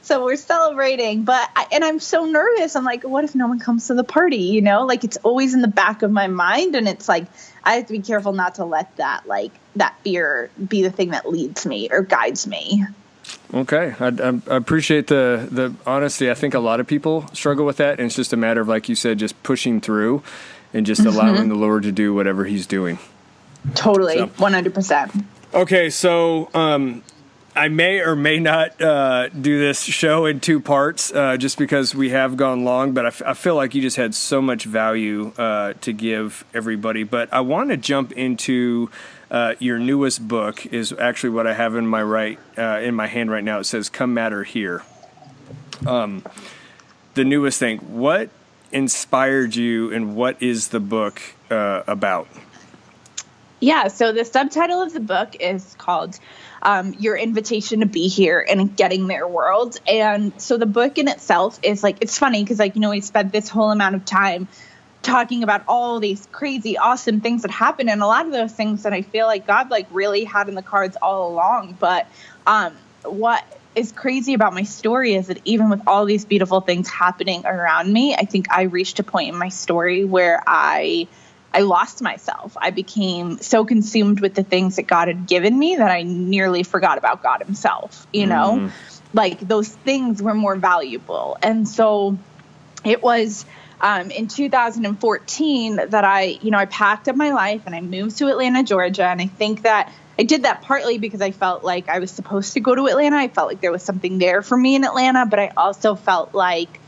So we're celebrating, and I'm so nervous. I'm like, what if no one comes to the party? You know, like it's always in the back of my mind. And it's like, I have to be careful not to let that fear be the thing that leads me or guides me. Okay. I appreciate the honesty. I think a lot of people struggle with that. And it's just a matter of, like you said, just pushing through and just allowing the Lord to do whatever he's doing. Totally. So. 100%. Okay. So, I may or may not do this show in two parts just because we have gone long, but I feel like you just had so much value to give everybody. But I want to jump into your newest book, is actually what I have in my hand right now. It says "Come Matter Here." The newest thing. What inspired you, and what is the book about? Yeah, so the subtitle of the book is called Your Invitation to Be Here in a Getting There World. And so the book in itself is like, it's funny because like, you know, we spent this whole amount of time talking about all these crazy, awesome things that happen. And a lot of those things that I feel like God like really had in the cards all along. But what is crazy about my story is that even with all these beautiful things happening around me, I think I reached a point in my story where I lost myself. I became so consumed with the things that God had given me that I nearly forgot about God himself, you know, like those things were more valuable. And so it was in 2014 that I packed up my life and I moved to Atlanta, Georgia. And I think that I did that partly because I felt like I was supposed to go to Atlanta. I felt like there was something there for me in Atlanta, but I also felt like,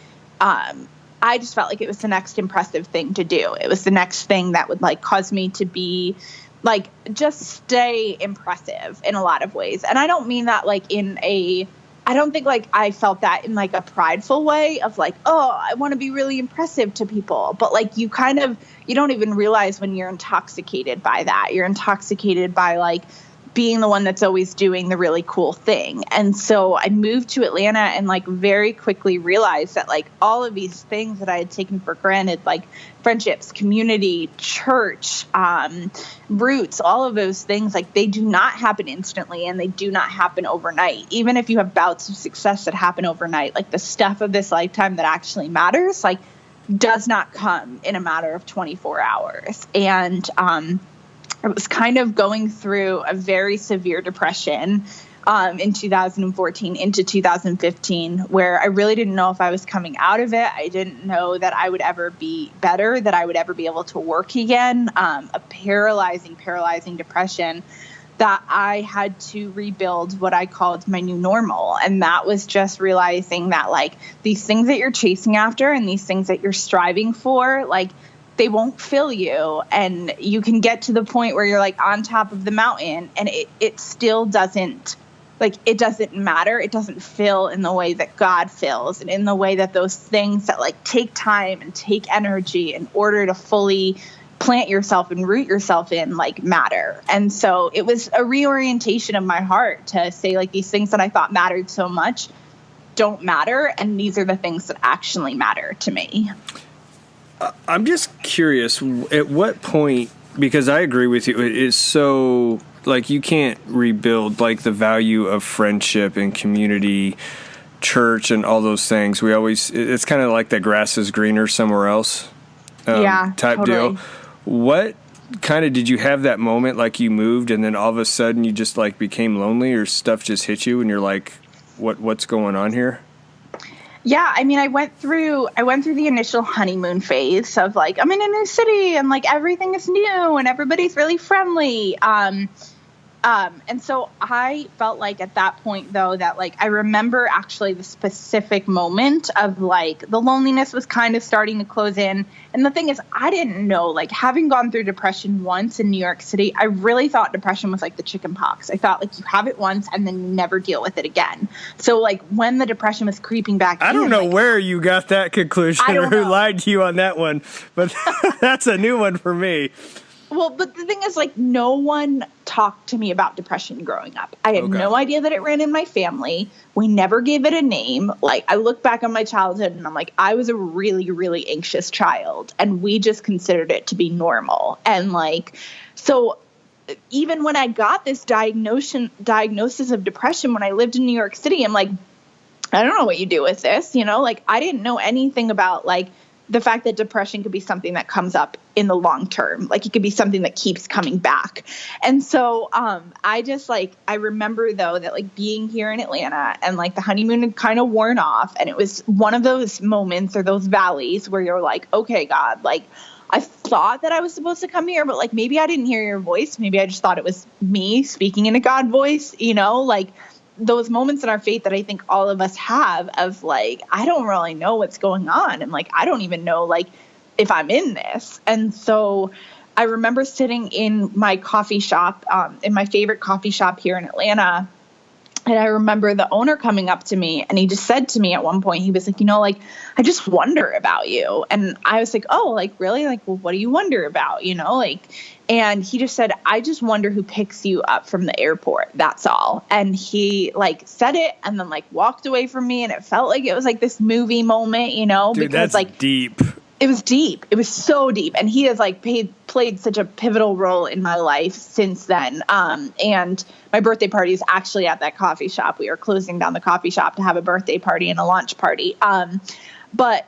I just felt like it was the next impressive thing to do. It was the next thing that would like cause me to be like, just stay impressive in a lot of ways. And I don't mean that like I don't think like I felt that in like a prideful way of like, oh, I want to be really impressive to people. But like you don't even realize when you're intoxicated by that. You're intoxicated by like being the one that's always doing the really cool thing. And so I moved to Atlanta and like very quickly realized that like all of these things that I had taken for granted, like friendships, community, church, roots, all of those things, like they do not happen instantly and they do not happen overnight. Even if you have bouts of success that happen overnight, like the stuff of this lifetime that actually matters, like does not come in a matter of 24 hours. And, I was kind of going through a very severe depression in 2014 into 2015, where I really didn't know if I was coming out of it. I didn't know that I would ever be better, that I would ever be able to work again. A paralyzing depression that I had to rebuild what I called my new normal. And that was just realizing that like these things that you're chasing after and these things that you're striving for, like they won't fill you. And you can get to the point where you're like on top of the mountain and it still doesn't, like, it doesn't matter. It doesn't fill in the way that God fills and in the way that those things that like take time and take energy in order to fully plant yourself and root yourself in like matter. And so it was a reorientation of my heart to say like these things that I thought mattered so much don't matter. And these are the things that actually matter to me. I'm just curious, at what point, because I agree with you, it is so, like, you can't rebuild, like, the value of friendship and community, church, and all those things. It's kind of like the grass is greener somewhere else type totally. deal. What kind of, did you have that moment, like, you moved, and then all of a sudden you just, like, became lonely, or stuff just hit you, and you're like, what's going on here? Yeah, I mean, I went through the initial honeymoon phase of like, I'm in a new city and like everything is new and everybody's really friendly. And so I felt like at that point though, that like, I remember actually the specific moment of like the loneliness was kind of starting to close in. And the thing is, I didn't know, like having gone through depression once in New York City, I really thought depression was like the chicken pox. I thought like you have it once and then you never deal with it again. So like when the depression was creeping back I don't know like, where you got that conclusion or who lied to you on that one, but that's a new one for me. Well, but the thing is, like, no one talked to me about depression growing up. I had no idea that it ran in my family. We never gave it a name. Like, I look back on my childhood and I'm like, I was a really, really anxious child. And we just considered it to be normal. And, like, so even when I got this diagnosis of depression when I lived in New York City, I'm like, I don't know what you do with this. You know, like, I didn't know anything about, like, the fact that depression could be something that comes up in the long term. Like it could be something that keeps coming back. And so I remember though that like being here in Atlanta and like the honeymoon had kind of worn off. And it was one of those moments or those valleys where you're like, okay, God, like I thought that I was supposed to come here, but like maybe I didn't hear your voice. Maybe I just thought it was me speaking in a God voice, you know, like those moments in our faith that I think all of us have of like, I don't really know what's going on. And like, I don't even know like if I'm in this. And so I remember sitting in my coffee shop, in my favorite coffee shop here in Atlanta. And I remember the owner coming up to me and he just said to me at one point, he was like, you know, like, I just wonder about you. And I was like, oh, like, really? Like, well, what do you wonder about? You know, like, and he just said, I just wonder who picks you up from the airport. That's all. And he like said it and then like walked away from me. And it felt like it was like this movie moment, you know, dude, because that's like deep. It was deep. It was so deep. And he has like played such a pivotal role in my life since then. And my birthday party is actually at that coffee shop. We are closing down the coffee shop to have a birthday party and a launch party. But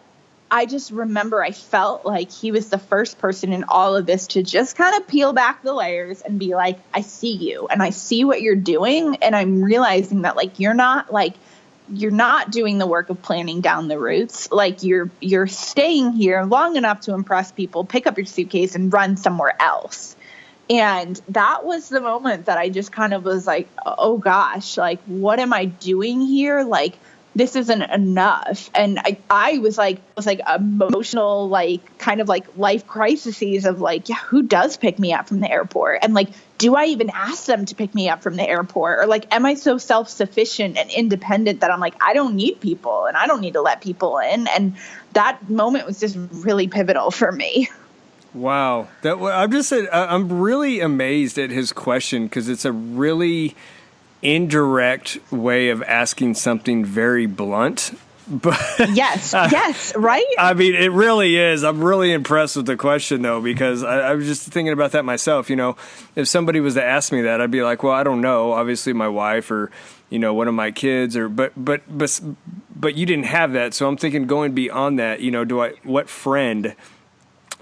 I just remember I felt like he was the first person in all of this to just kind of peel back the layers and be like, I see you and I see what you're doing. And I'm realizing that like, you're not doing the work of planning down the roots. Like you're staying here long enough to impress people, pick up your suitcase and run somewhere else. And that was the moment that I just kind of was like, oh gosh, like, what am I doing here? Like, this isn't enough. And I was like emotional, like kind of like life crises of like, yeah, who does pick me up from the airport? And like, do I even ask them to pick me up from the airport? Or like, am I so self-sufficient and independent that I'm like, I don't need people and I don't need to let people in? And that moment was just really pivotal for me. Wow. I'm really amazed at his question because it's a really indirect way of asking something very blunt. But yes, right? I mean, it really is. I'm really impressed with the question, though, because I was just thinking about that myself. If somebody was to ask me that, I'd be like, well, I don't know. Obviously, my wife or, one of my kids, but you didn't have that. So I'm thinking going beyond that, what friend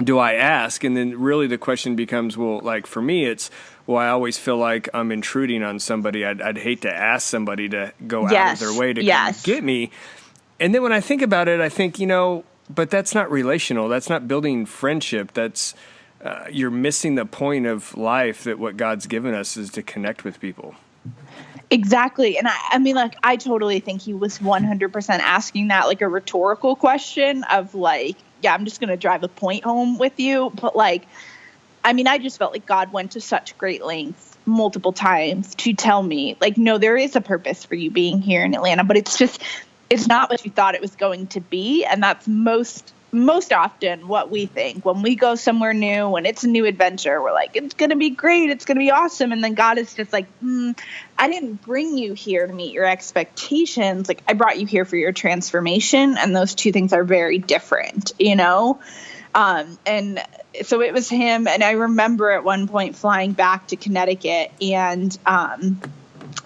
do I ask? And then really the question becomes, well, like for me, it's, well, I always feel like I'm intruding on somebody. I'd hate to ask somebody to go out of their way to come get me. And then when I think about it, I think, but that's not relational. That's not building friendship. That's, you're missing the point of life, that what God's given us is to connect with people. Exactly. And I mean, like, I totally think he was 100% asking that like a rhetorical question of like, yeah, I'm just going to drive a point home with you. But like, I mean, I just felt like God went to such great lengths multiple times to tell me like, no, there is a purpose for you being here in Atlanta, but it's not what you thought it was going to be. And that's most often what we think when we go somewhere new, when it's a new adventure. We're like, it's going to be great. It's going to be awesome. And then God is just like, I didn't bring you here to meet your expectations. Like, I brought you here for your transformation. And those two things are very different, and so it was him. And I remember at one point flying back to Connecticut and,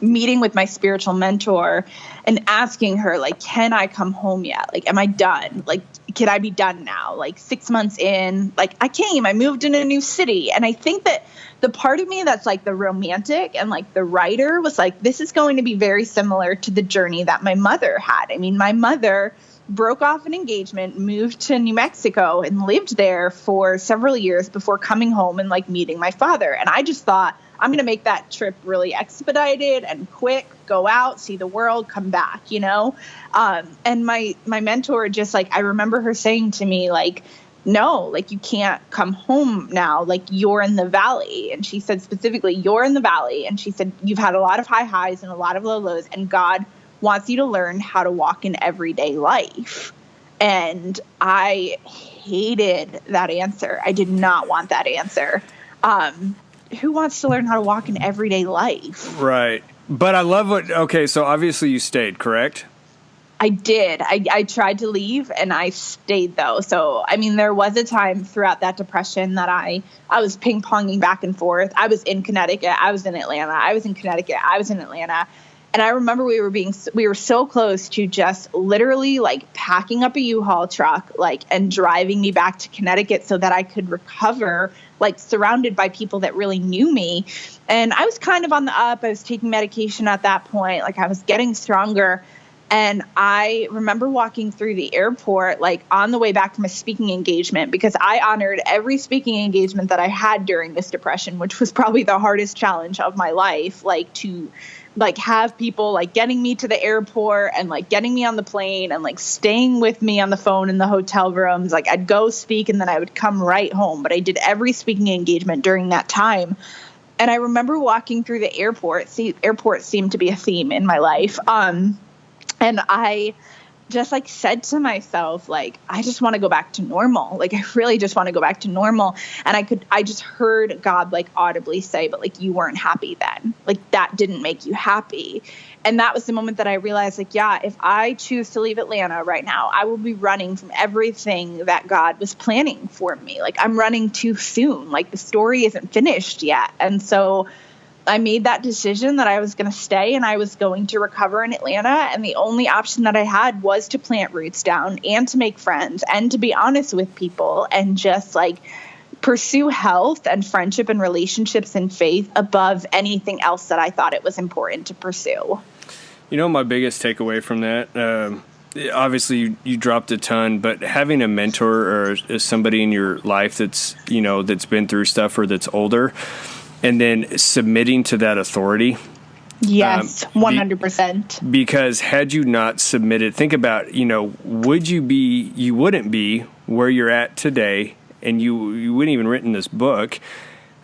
meeting with my spiritual mentor and asking her, like, can I come home yet? Like, am I done? Like, can I be done now? Like 6 months in, like I moved in a new city. And I think that the part of me that's like the romantic and like the writer was like, this is going to be very similar to the journey that my mother had. I mean, my mother broke off an engagement, moved to New Mexico and lived there for several years before coming home and like meeting my father. And I just thought, I'm going to make that trip really expedited and quick, go out, see the world, come back, And my mentor just like, I remember her saying to me like, no, like you can't come home now. Like you're in the valley. And she said specifically, you're in the valley. And she said, you've had a lot of high highs and a lot of low lows, and God wants you to learn how to walk in everyday life. And I hated that answer. I did not want that answer. Who wants to learn how to walk in everyday life? Right. But I love so obviously you stayed, correct? I did. I tried to leave and I stayed though. So, I mean, there was a time throughout that depression that I was ping ponging back and forth. I was in Connecticut. I was in Atlanta. I was in Connecticut. I was in Atlanta. And I remember we were so close to just literally like packing up a U-Haul truck, like, and driving me back to Connecticut so that I could recover, like surrounded by people that really knew me. And I was kind of on the up. I was taking medication at that point. Like I was getting stronger. And I remember walking through the airport, like on the way back from a speaking engagement, because I honored every speaking engagement that I had during this depression, which was probably the hardest challenge of my life, like to like have people like getting me to the airport and like getting me on the plane and like staying with me on the phone in the hotel rooms. Like I'd go speak and then I would come right home. But I did every speaking engagement during that time. And I remember walking through the airport. Airports seemed to be a theme in my life. And I just like said to myself, like, I just want to go back to normal. Like, I really just want to go back to normal. And I just heard God like audibly say, but like, you weren't happy then. Like that didn't make you happy. And that was the moment that I realized, like, yeah, if I choose to leave Atlanta right now, I will be running from everything that God was planning for me. Like I'm running too soon. Like the story isn't finished yet. And so I made that decision that I was going to stay and I was going to recover in Atlanta. And the only option that I had was to plant roots down and to make friends and to be honest with people and just like pursue health and friendship and relationships and faith above anything else that I thought it was important to pursue. My biggest takeaway from that, obviously you dropped a ton, but having a mentor or somebody in your life that's, that's been through stuff or that's older, and then submitting to that authority. Yes, 100%. Because had you not submitted, think about, you wouldn't be where you're at today, and you wouldn't even written this book,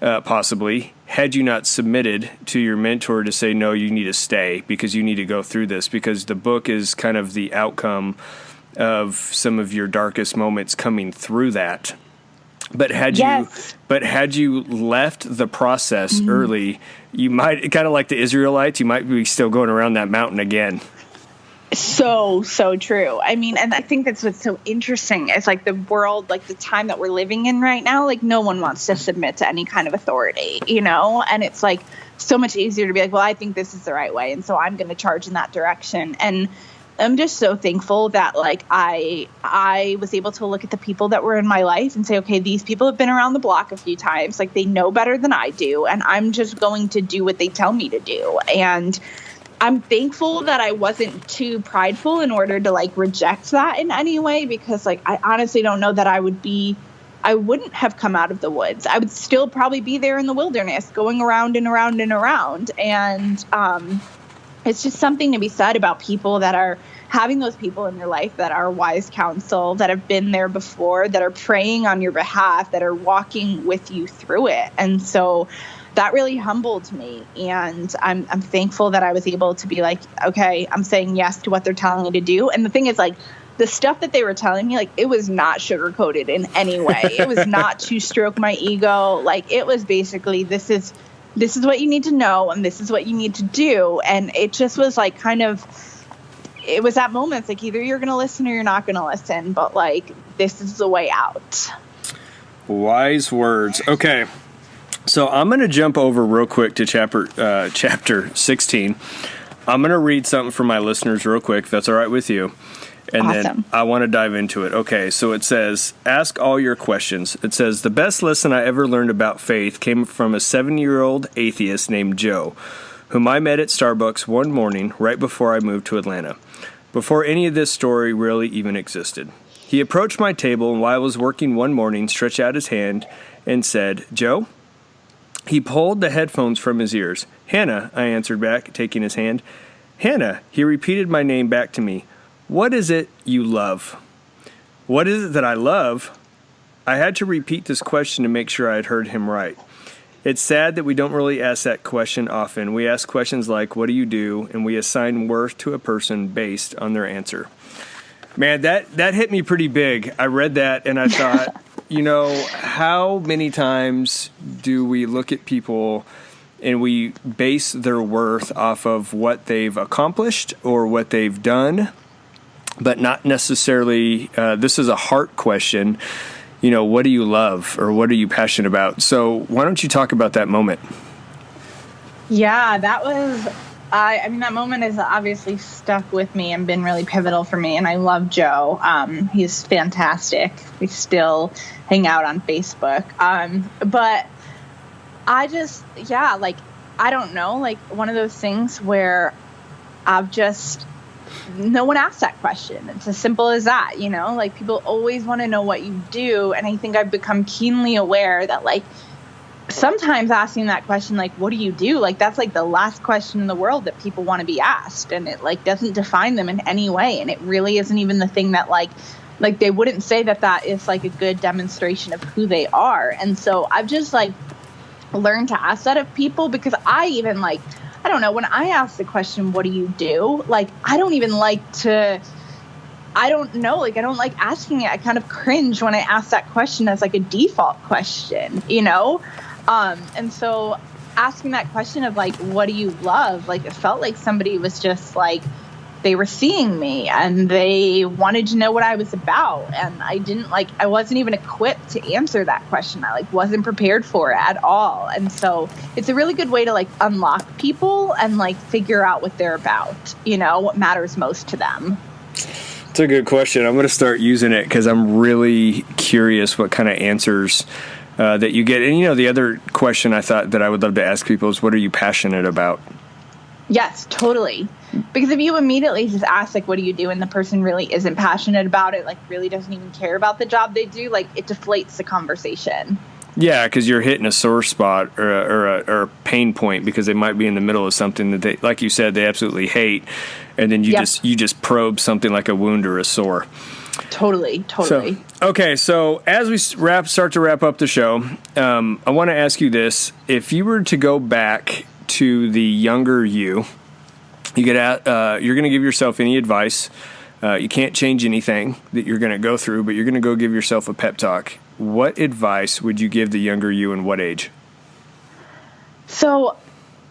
possibly, had you not submitted to your mentor to say, no, you need to stay because you need to go through this, because the book is kind of the outcome of some of your darkest moments coming through that. But had you left the process early, you might, kind of like the Israelites, you might be still going around that mountain again. So true. I mean, and I think that's what's so interesting is like the world, like the time that we're living in right now, like no one wants to submit to any kind of authority, and it's like so much easier to be like, well, I think this is the right way, and so I'm going to charge in that direction. And I'm just so thankful that like I was able to look at the people that were in my life and say, okay, these people have been around the block a few times, like they know better than I do, and I'm just going to do what they tell me to do. And I'm thankful that I wasn't too prideful in order to like reject that in any way, because like I honestly don't know that I wouldn't have come out of the woods. I would still probably be there in the wilderness going around and around and around. And it's just something to be said about people that are having those people in your life that are wise counsel, that have been there before, that are praying on your behalf, that are walking with you through it. And so that really humbled me. And I'm thankful that I was able to be like, okay, I'm saying yes to what they're telling me to do. And the thing is, like, the stuff that they were telling me, like, it was not sugar-coated in any way. It was not to stroke my ego. Like, it was basically, this is what you need to know, and this is what you need to do. And it just was like it was at moments like either you're going to listen or you're not going to listen, but like, this is the way out. Wise words. Okay. So I'm going to jump over real quick to chapter 16. I'm going to read something for my listeners real quick, if that's all right with you. And Awesome. Then I want to dive into it. Okay, so it says, ask all your questions. It says, the best lesson I ever learned about faith came from a 7-year-old atheist named Joe, whom I met at Starbucks one morning right before I moved to Atlanta, before any of this story really even existed. He approached my table, and while I was working one morning, stretched out his hand and said, Joe? He pulled the headphones from his ears. Hannah, I answered back, taking his hand. Hannah, he repeated my name back to me. What is it you love? What is it that I love? I had to repeat this question to make sure I had heard him right. It's sad that we don't really ask that question often. We ask questions like, what do you do? And we assign worth to a person based on their answer. Man, that hit me pretty big. I read that and I thought, how many times do we look at people and we base their worth off of what they've accomplished or what they've done, but not necessarily, this is a heart question, what do you love or what are you passionate about? So why don't you talk about that moment? Yeah, that was, that moment has obviously stuck with me and been really pivotal for me. And I love Joe. He's fantastic. We still hang out on Facebook. But I just, I don't know, like one of those things where no one asks that question. It's as simple as that, like people always want to know what you do. And I think I've become keenly aware that like sometimes asking that question, like, what do you do? Like, that's like the last question in the world that people want to be asked. And it like doesn't define them in any way. And it really isn't even the thing that like they wouldn't say that is like a good demonstration of who they are. And so I've just like learned to ask that of people, because I even like, I don't know, when I ask the question, what do you do? Like, I don't like asking it. I kind of cringe when I ask that question as like a default question, And so asking that question of like, what do you love? Like, it felt like somebody was just like, they were seeing me and they wanted to know what I was about. And I wasn't even equipped to answer that question. I wasn't prepared for it at all. And so it's a really good way to unlock people and figure out what they're about, what matters most to them. It's a good question. I'm going to start using it because I'm really curious what kind of answers that you get. And, the other question I thought that I would love to ask people is, what are you passionate about? Yes, totally. Because if you immediately just ask, what do you do? And the person really isn't passionate about it, really doesn't even care about the job they do, it deflates the conversation. Yeah, because you're hitting a sore spot or a pain point because they might be in the middle of something that they, like you said, they absolutely hate. And then you just probe something like a wound or a sore. Totally. So as we start to wrap up the show, I want to ask you this. If you were to go back to the younger you, you're going to give yourself any advice. You can't change anything that you're going to go through, but you're going to go give yourself a pep talk. what advice would you give the younger you and what age? So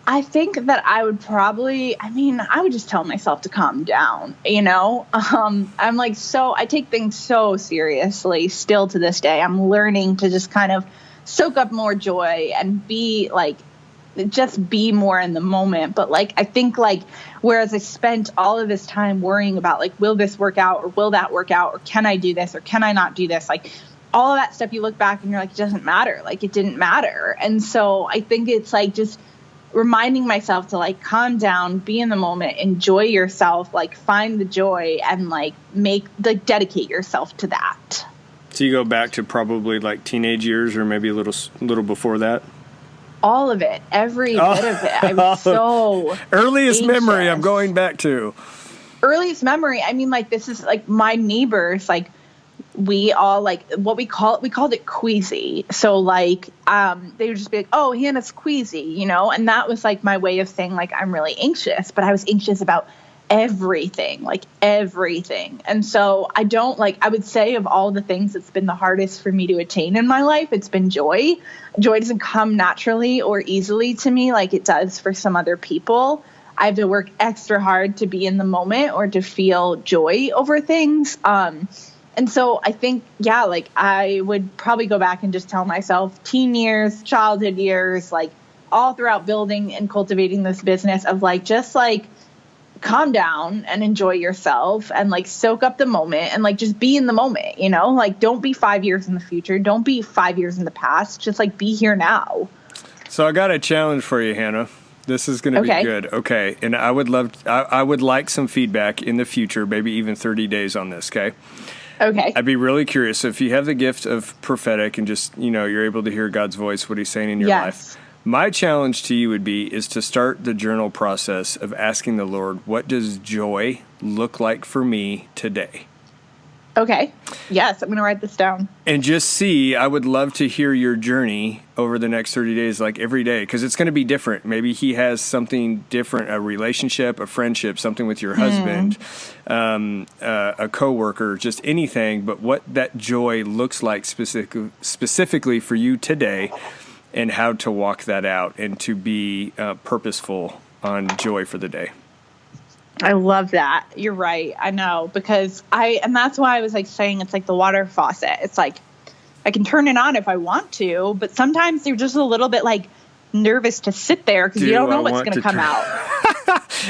I think that I would I would just tell myself to calm down, I'm like, I take things so seriously still to this day. I'm learning to just kind of soak up more joy and just be more in the moment. But I think whereas I spent all of this time worrying about will this work out or will that work out or can I do this or can I not do this? All of that stuff, you look back and you're like, it doesn't matter. It didn't matter. And so I think it's just reminding myself to calm down, be in the moment, enjoy yourself, find the joy and dedicate yourself to that. So you go back to probably teenage years or maybe a little before that? All of it, every bit of it. I was so earliest anxious. Memory I'm going back to. Earliest memory. I mean, this is my neighbors, we all what we called it queasy. So they would just be oh, Hannah's queasy, and that was my way of saying I'm really anxious, but I was anxious about everything. And so I would say of all the things that's been the hardest for me to attain in my life, it's been joy. Joy doesn't come naturally or easily to me like it does for some other people. I have to work extra hard to be in the moment or to feel joy over things. And so I think, I would probably go back and just tell myself teen years, childhood years, all throughout building and cultivating this business of calm down and enjoy yourself and soak up the moment and just be in the moment, don't be 5 years in the future. Don't be 5 years in the past. Just be here now. So I got a challenge for you, Hannah. This is going to be good. Okay. And I would like some feedback in the future, maybe even 30 days on this. Okay. Okay. I'd be really curious. So if you have the gift of prophetic and just, you're able to hear God's voice, what he's saying in your life. My challenge to you is to start the journal process of asking the Lord, what does joy look like for me today? Okay. Yes, I'm going to write this down. And just see, I would love to hear your journey over the next 30 days, every day, because it's going to be different. Maybe he has something different, a relationship, a friendship, something with your husband, a coworker, just anything, but what that joy looks like specifically for you today and how to walk that out and to be purposeful on joy for the day. I love that. You're right. I know because and that's why I was saying it's the water faucet. It's I can turn it on if I want to, but sometimes you're just a little bit nervous to sit there because you don't know what's going to come out.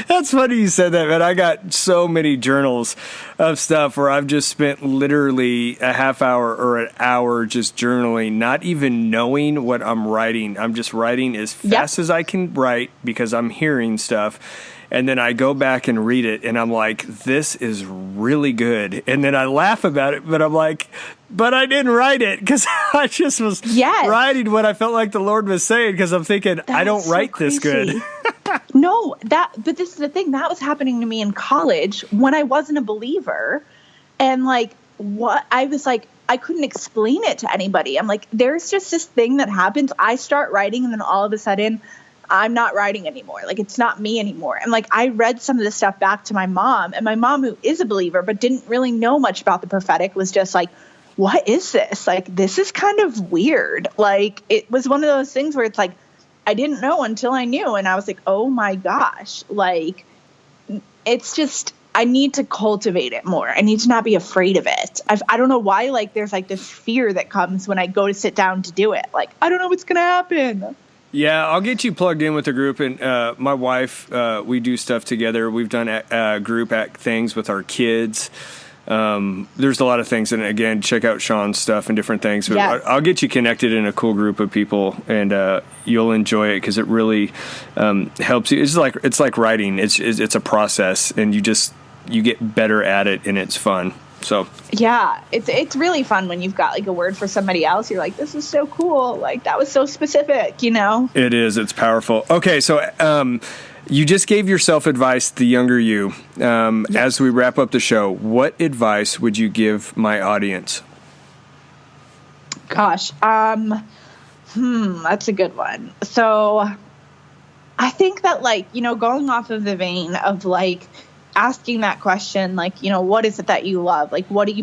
That's funny you said that, man. I got so many journals of stuff where I've just spent literally a half hour or an hour just journaling, not even knowing what I'm writing. I'm just writing as fast as I can write because I'm hearing stuff. And then I go back and read it, and I'm like, this is really good. And then I laugh about it, but I'm like, but I didn't write it because I just was writing what I felt like the Lord was saying because I'm thinking, I don't write this good. No, but this is the thing. That was happening to me in college when I wasn't a believer. And what I was I couldn't explain it to anybody. I'm there's just this thing that happens. I start writing, and then all of a sudden, I'm not writing anymore. It's not me anymore. And I read some of this stuff back to my mom, and my mom, who is a believer, but didn't really know much about the prophetic, was just what is this? This is kind of weird. It was one of those things where it's I didn't know until I knew. And I was oh my gosh, it's just, I need to cultivate it more. I need to not be afraid of it. I don't know why, there's this fear that comes when I go to sit down to do it. I don't know what's going to happen. Yeah, I'll get you plugged in with the group. And my wife, we do stuff together. We've done group things with our kids. There's a lot of things. And again, check out Sean's stuff and different things. But I'll get you connected in a cool group of people, and you'll enjoy it because it really helps you. It's like writing. It's a process, and you get better at it, and it's fun. So yeah, it's really fun when you've got a word for somebody else. You're this is so cool. That was so specific, It is. It's powerful. Okay, so you just gave yourself advice, the younger you. As we wrap up the show, what advice would you give my audience? Gosh, that's a good one. So I think that going off of the vein of asking that question, what is it that you love? What do you